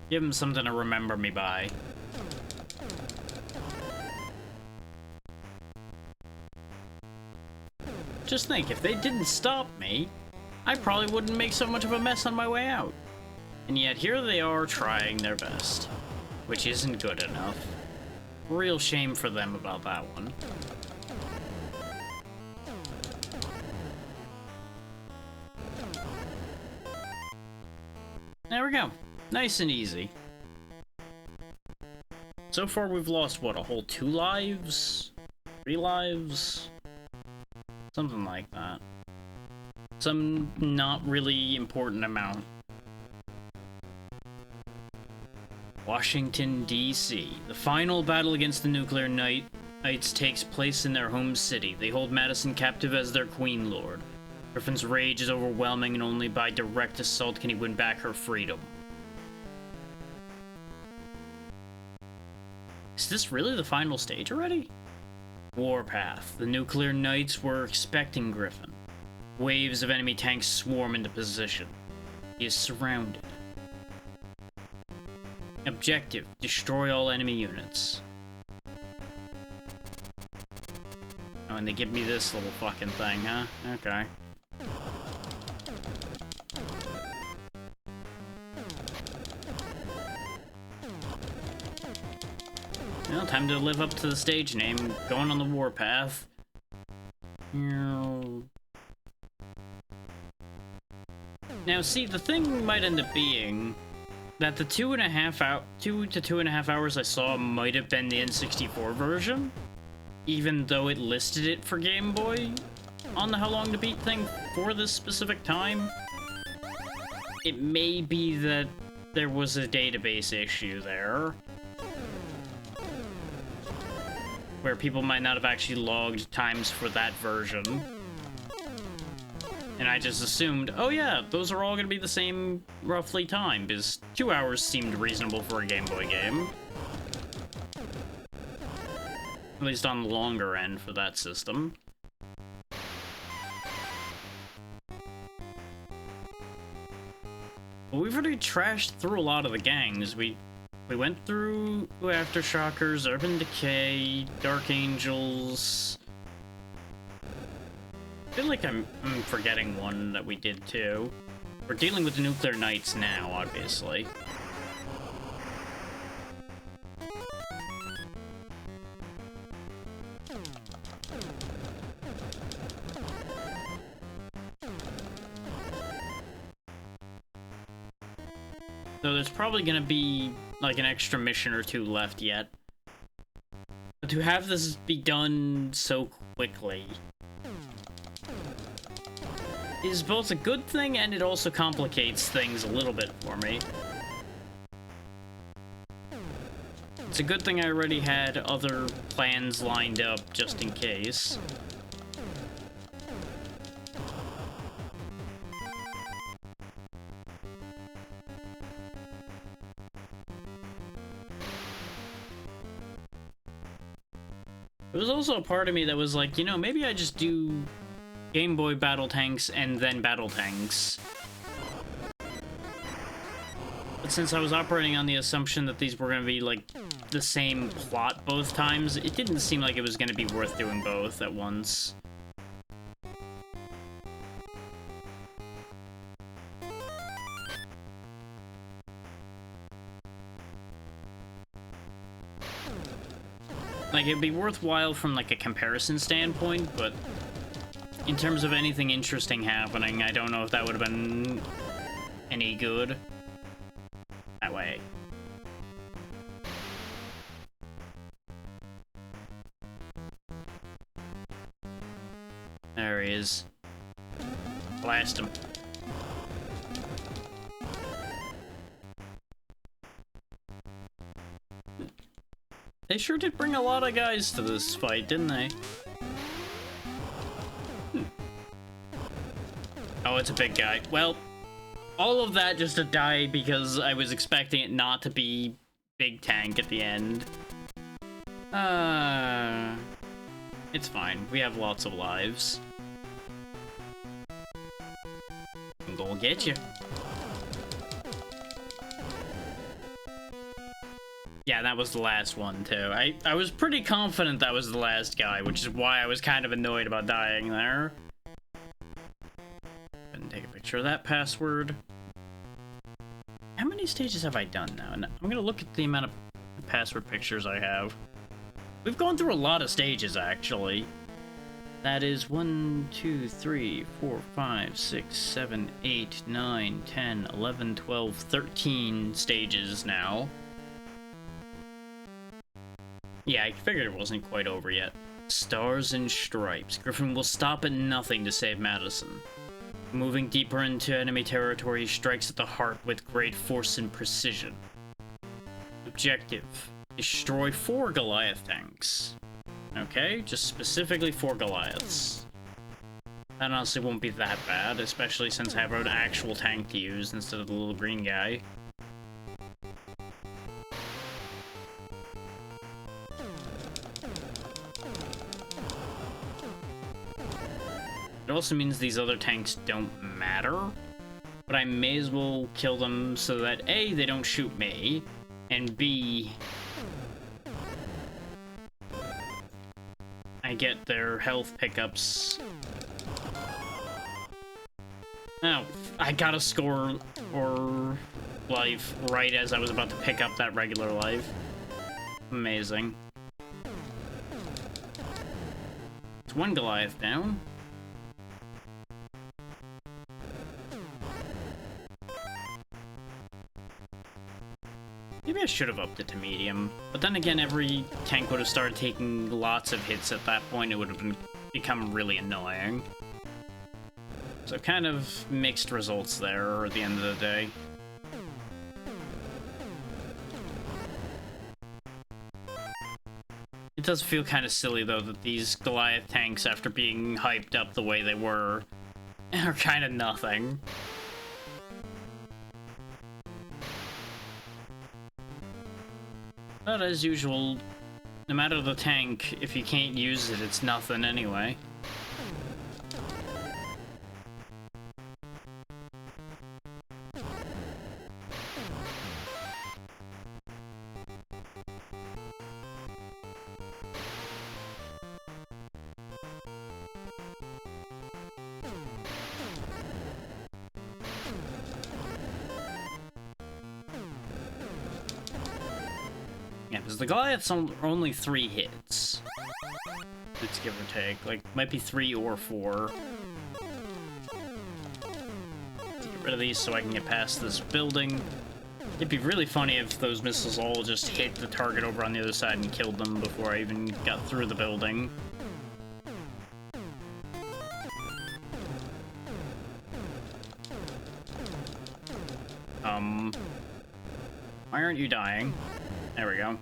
Give them something to remember me by. Just think, if they didn't stop me, I probably wouldn't make so much of a mess on my way out. And yet here they are trying their best, which isn't good enough. Real shame for them about that one. There we go. Nice and easy. So far we've lost, what, a whole 2 lives? 3 lives? Something like that. Some not really important amount. Washington, D.C. The final battle against the Nuclear Knights takes place in their home city. They hold Madison captive as their Queen Lord. Griffin's rage is overwhelming, and only by direct assault can he win back her freedom. Is this really the final stage already? Warpath. The Nuclear Knights were expecting Griffin. Waves of enemy tanks swarm into position. He is surrounded. Objective: destroy all enemy units. Oh, and they give me this little fucking thing, huh? Okay. Well, time to live up to the stage name, going on the warpath. Now, see, the thing might end up being that the 2 to 2.5 hours I saw might have been the N64 version, even though it listed it for Game Boy on the How Long to Beat thing for this specific time. It may be that there was a database issue there, where people might not have actually logged times for that version. And I just assumed, oh yeah, those are all gonna be the same roughly time, because 2 hours seemed reasonable for a Game Boy game. At least on the longer end for that system. But we've already trashed through a lot of the gangs. We went through Aftershokers, Urban Decay, Dark Angels. I feel like I'm forgetting one that we did too. We're dealing with the Nuclear Knights now, obviously. So there's probably gonna be like an extra mission or two left yet. But to have this be done so quickly is both a good thing and it also complicates things a little bit for me. It's a good thing I already had other plans lined up just in case. There was also a part of me that was like, you know, maybe I just do Game Boy BattleTanx and then BattleTanx. But since I was operating on the assumption that these were going to be, like, the same plot both times, it didn't seem like it was going to be worth doing both at once. Like, it'd be worthwhile from, like, a comparison standpoint, but in terms of anything interesting happening, I don't know if that would have been any good that way. There he is. Blast him. They sure did bring a lot of guys to this fight, didn't they? Oh, it's a big guy. Well, all of that just to die because I was expecting it not to be big tank at the end. It's fine. We have lots of lives. I'm gonna get you. Yeah, that was the last one, too. I was pretty confident that was the last guy, which is why I was kind of annoyed about dying there. And take a picture of that password. How many stages have I done now? And I'm gonna look at the amount of password pictures I have. We've gone through a lot of stages, actually. That is 1, 2, 3, 4, 5, 6, 7, 8, 9, 10, 11, 12, 13 stages now. Yeah, I figured it wasn't quite over yet. Stars and Stripes. Griffin will stop at nothing to save Madison. Moving deeper into enemy territory, he strikes at the heart with great force and precision. Objective: destroy 4 Goliath tanks. Okay, just specifically 4 Goliaths. That honestly won't be that bad, especially since I have an actual tank to use instead of the little green guy. It also means these other tanks don't matter, but I may as well kill them so that A, they don't shoot me, and B, I I get their health pickups. Oh, I got a score or life right as I was about to pick up that regular life. Amazing. It's one Goliath down. Maybe I should have upped it to medium. But then again, every tank would have started taking lots of hits at that point. It would have become really annoying. So kind of mixed results there at the end of the day. It does feel kind of silly, though, that these Goliath tanks, after being hyped up the way they were, are kind of nothing. But as usual, no matter the tank, if you can't use it, it's nothing anyway. Yeah, because the Goliaths are only 3 hits. It's give or take. Like, might be 3 or 4. Let's get rid of these so I can get past this building. It'd be really funny if those missiles all just hit the target over on the other side and killed them before I even got through the building. Why aren't you dying? There we go.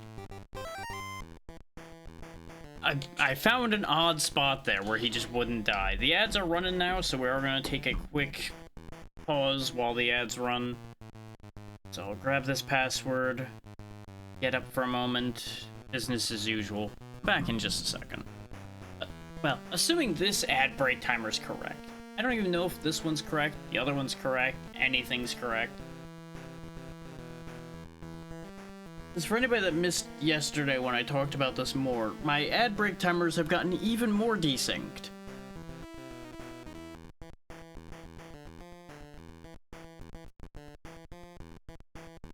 I found an odd spot there where he just wouldn't die. The ads are running now, so we are going to take a quick pause while the ads run. So I'll grab this password, get up for a moment, business as usual. Back in just a second. Well, assuming this ad break timer is correct. I don't even know if this one's correct, the other one's correct, anything's correct. As for anybody that missed yesterday when I talked about this more, my ad break timers have gotten even more desynced.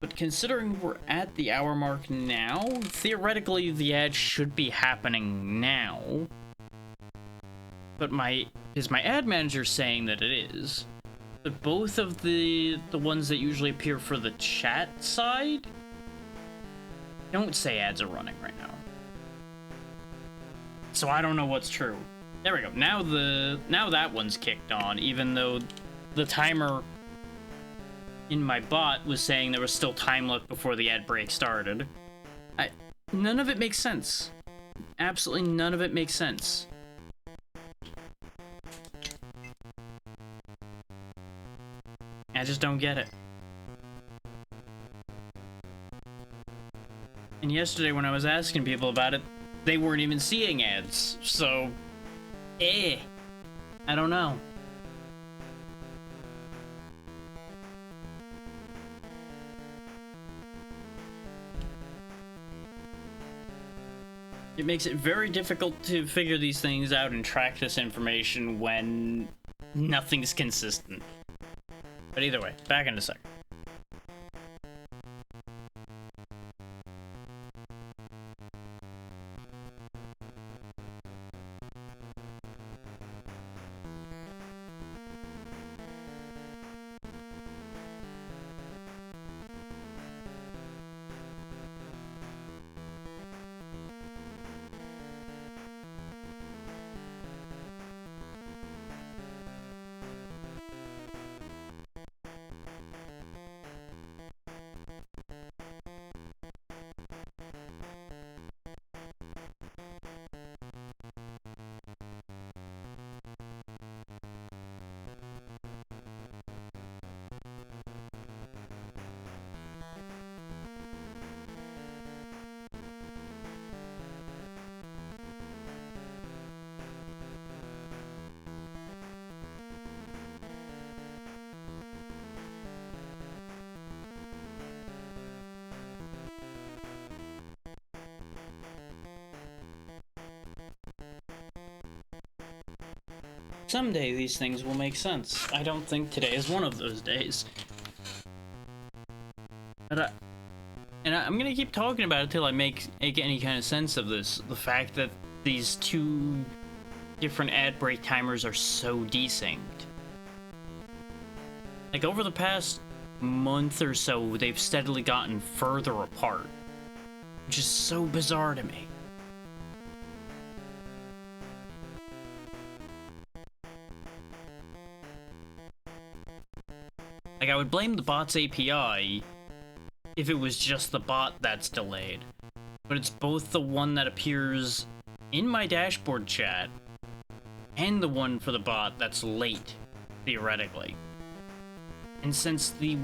But considering we're at the hour mark now, theoretically the ad should be happening now. But is my ad manager saying that it is? But both of the ones that usually appear for the chat side don't say ads are running right now. So I don't know what's true. There we go. Now that one's kicked on, even though the timer in my bot was saying there was still time left before the ad break started. None of it makes sense. Absolutely none of it makes sense. I just don't get it. And yesterday when I was asking people about it, they weren't even seeing ads, so... I don't know. It makes it very difficult to figure these things out and track this information when nothing's consistent. But either way, back in a second. Someday these things will make sense. I don't think today is one of those days. But I'm gonna keep talking about it till I make any kind of sense of this. The fact that these two different ad break timers are so desynced. Like, over the past month or so, they've steadily gotten further apart, which is so bizarre to me. Like, I would blame the bot's API if it was just the bot that's delayed, but it's both the one that appears in my dashboard chat and the one for the bot that's late, theoretically. And since the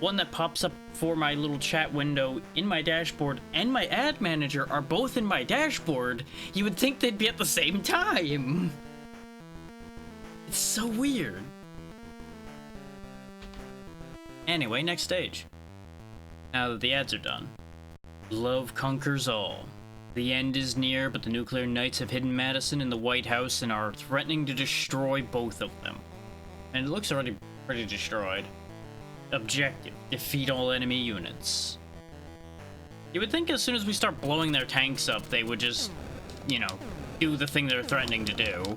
one that pops up for my little chat window in my dashboard and my ad manager are both in my dashboard, you would think they'd be at the same time. It's so weird. Anyway, next stage. Now that the ads are done. Love conquers all. The end is near, but the nuclear knights have hidden Madison in the White House and are threatening to destroy both of them. And it looks already pretty destroyed. Objective: defeat all enemy units. You would think as soon as we start blowing their tanks up, they would just, you know, do the thing they're threatening to do.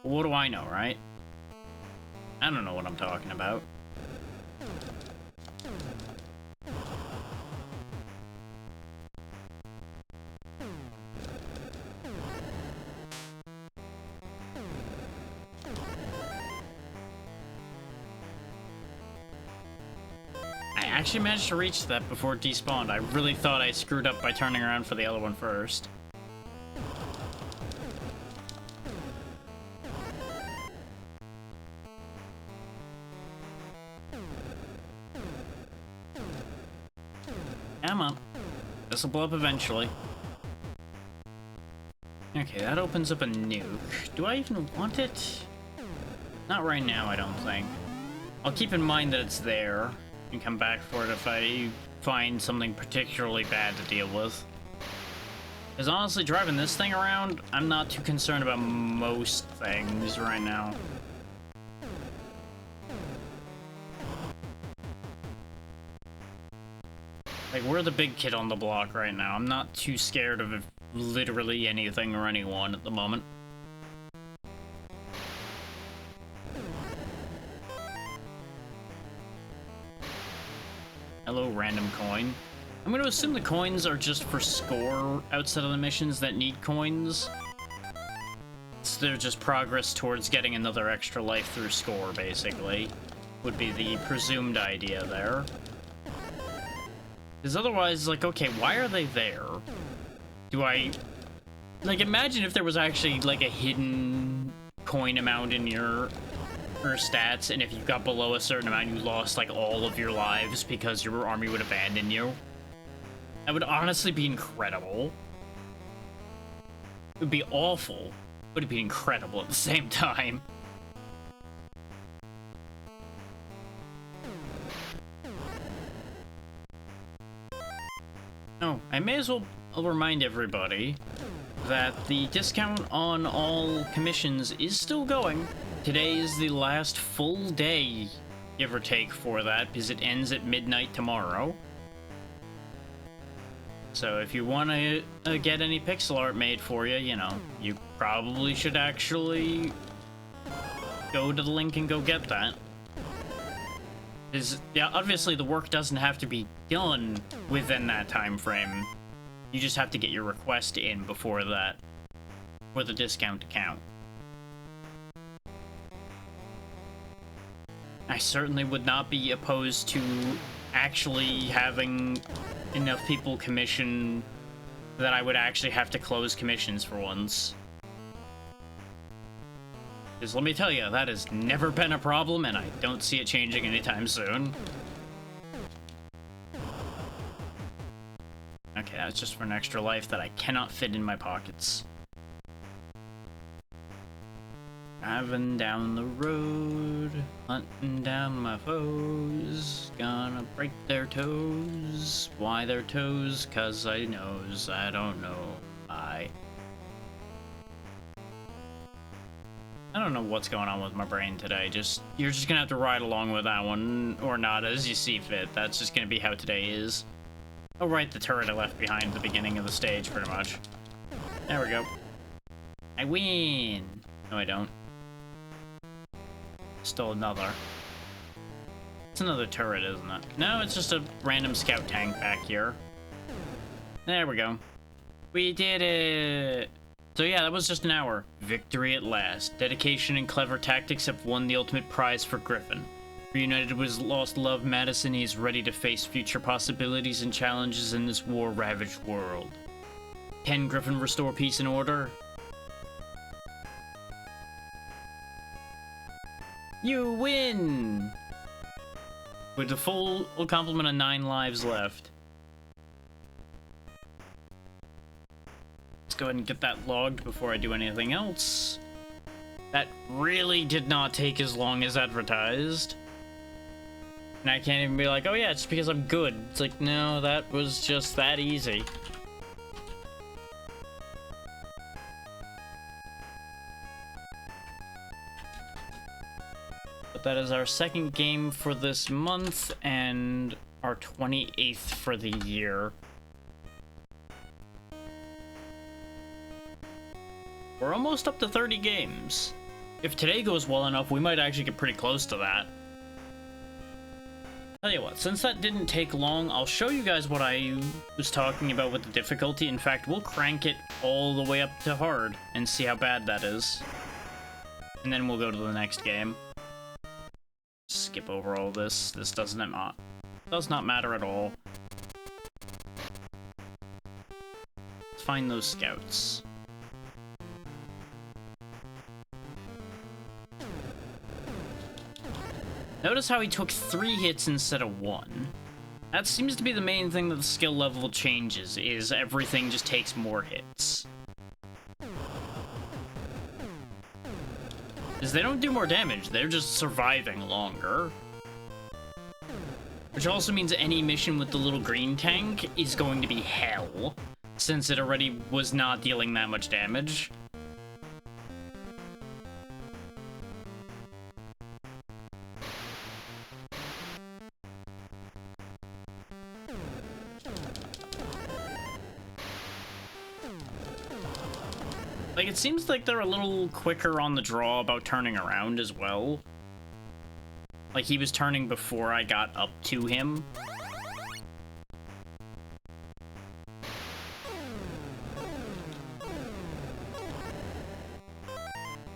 What do I know, right? I don't know what I'm talking about. I actually managed to reach that before it despawned. I really thought I screwed up by turning around for the other one first. Come on. This'll blow up eventually. Okay, that opens up a nuke. Do I even want it? Not right now, I don't think. I'll keep in mind that it's there and come back for it if I find something particularly bad to deal with. Because honestly, driving this thing around, I'm not too concerned about most things right now. Like, we're the big kid on the block right now. I'm not too scared of literally anything or anyone at the moment. Hello, random coin. I'm going to assume the coins are just for score outside of the missions that need coins. So they're just progress towards getting another extra life through score, basically. Would be the presumed idea there. Because otherwise, like, okay, why are they there? Do I... Like, imagine if there was actually, like, a hidden coin amount in your stats, and if you got below a certain amount, you lost, like, all of your lives because your army would abandon you. That would honestly be incredible. It would be awful, but it'd be incredible at the same time. Oh, I may as well remind everybody that the discount on all commissions is still going. Today is the last full day, give or take, for that, because it ends at midnight tomorrow. So if you want to get any pixel art made for you, you know, you probably should actually go to the link and go get that. Because, yeah, obviously the work doesn't have to be done within that time frame. You just have to get your request in before that, for the discount to count. I certainly would not be opposed to actually having enough people commission that I would actually have to close commissions for once. Because let me tell you, that has never been a problem, and I don't see it changing anytime soon. Okay, that's just for an extra life that I cannot fit in my pockets. Driving down the road, hunting down my foes, gonna break their toes. Why their toes? 'Cause I knows, I don't know. I don't know what's going on with my brain today. You're just gonna have to ride along with that one, or not, as you see fit. That's just gonna be how today is. Oh, right, the turret I left behind at the beginning of the stage, pretty much. There we go. I win! No, I don't. Still another. It's another turret, isn't it? No, it's just a random scout tank back here. There we go. We did it! So yeah, that was just an hour. Victory at last. Dedication and clever tactics have won the ultimate prize for Griffin. Reunited with his lost love, Madison, he is ready to face future possibilities and challenges in this war-ravaged world. Can Griffin restore peace and order? You win! With a full complement of 9 lives left. Let's go ahead and get that logged before I do anything else. That really did not take as long as advertised. And I can't even be like, oh yeah, it's because I'm good. It's like, no, that was just that easy. But that is our second game for this month and our 28th for the year. We're almost up to 30 games. If today goes well enough, we might actually get pretty close to that. Tell you what, since that didn't take long, I'll show you guys what I was talking about with the difficulty. In fact, we'll crank it all the way up to hard and see how bad that is. And then we'll go to the next game. Skip over all this. This does not matter at all. Let's find those scouts. Notice how he took 3 hits instead of 1. That seems to be the main thing that the skill level changes, is everything just takes more hits. Because they don't do more damage, they're just surviving longer. Which also means any mission with the little green tank is going to be hell, since it already was not dealing that much damage. Like, it seems like they're a little quicker on the draw about turning around as well. Like, he was turning before I got up to him.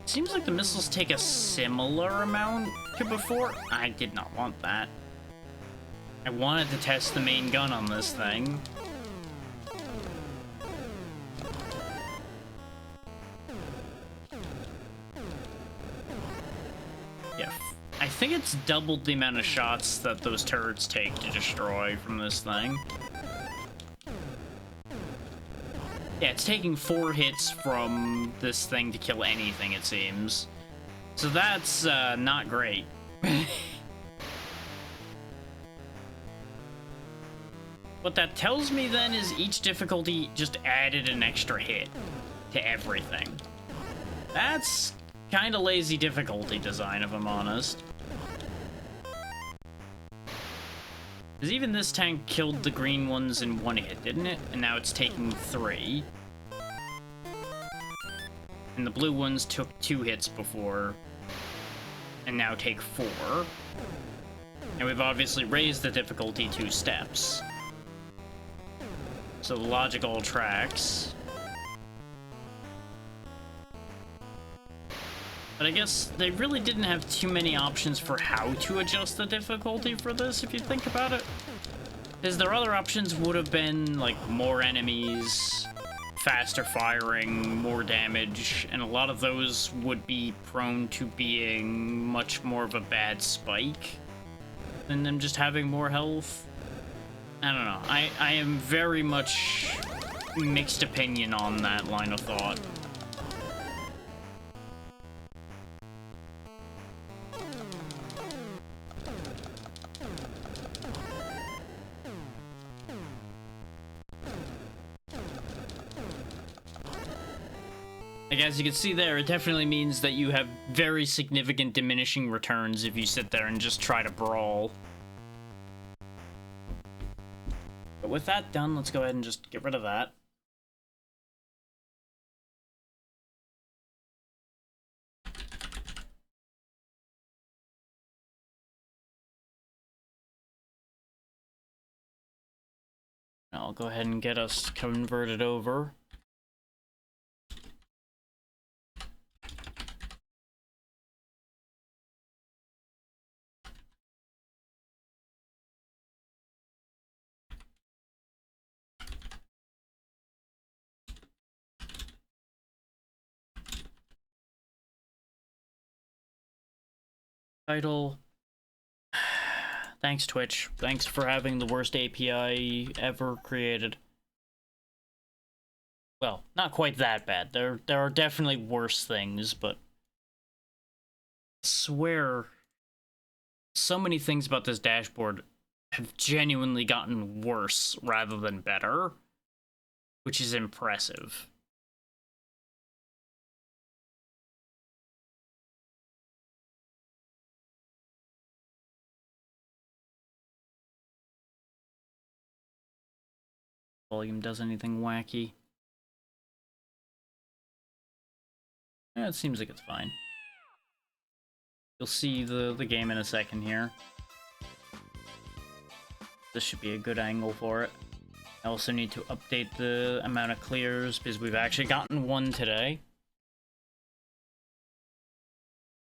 Seems like the missiles take a similar amount to before. I did not want that. I wanted to test the main gun on this thing. I think it's doubled the amount of shots that those turrets take to destroy from this thing. Yeah, it's taking 4 hits from this thing to kill anything, it seems. So that's not great. What that tells me then is each difficulty just added an extra hit to everything. That's kind of lazy difficulty design, if I'm honest. Because even this tank killed the green ones in 1 hit, didn't it? And now it's taking 3. And the blue ones took 2 hits before, and now take 4. And we've obviously raised the difficulty 2 steps. So the logic all tracks. But I guess they really didn't have too many options for how to adjust the difficulty for this, if you think about it. Because their other options would have been, like, more enemies, faster firing, more damage, and a lot of those would be prone to being much more of a bad spike than them just having more health. I don't know. I am very much mixed opinion on that line of thought. Like, like, as you can see there, it definitely means that you have very significant diminishing returns if you sit there and just try to brawl. But with that done, let's go ahead and just get rid of that. I'll go ahead and get us converted over. Title. Thanks, Twitch. Thanks for having the worst API ever created. Well, not quite that bad. There are definitely worse things, but I swear so many things about this dashboard have genuinely gotten worse rather than better, which is impressive. Volume does anything wacky? Yeah, it seems like it's fine. You'll see the game in a second here. This should be a good angle for it. I also need to update the amount of clears because we've actually gotten one today.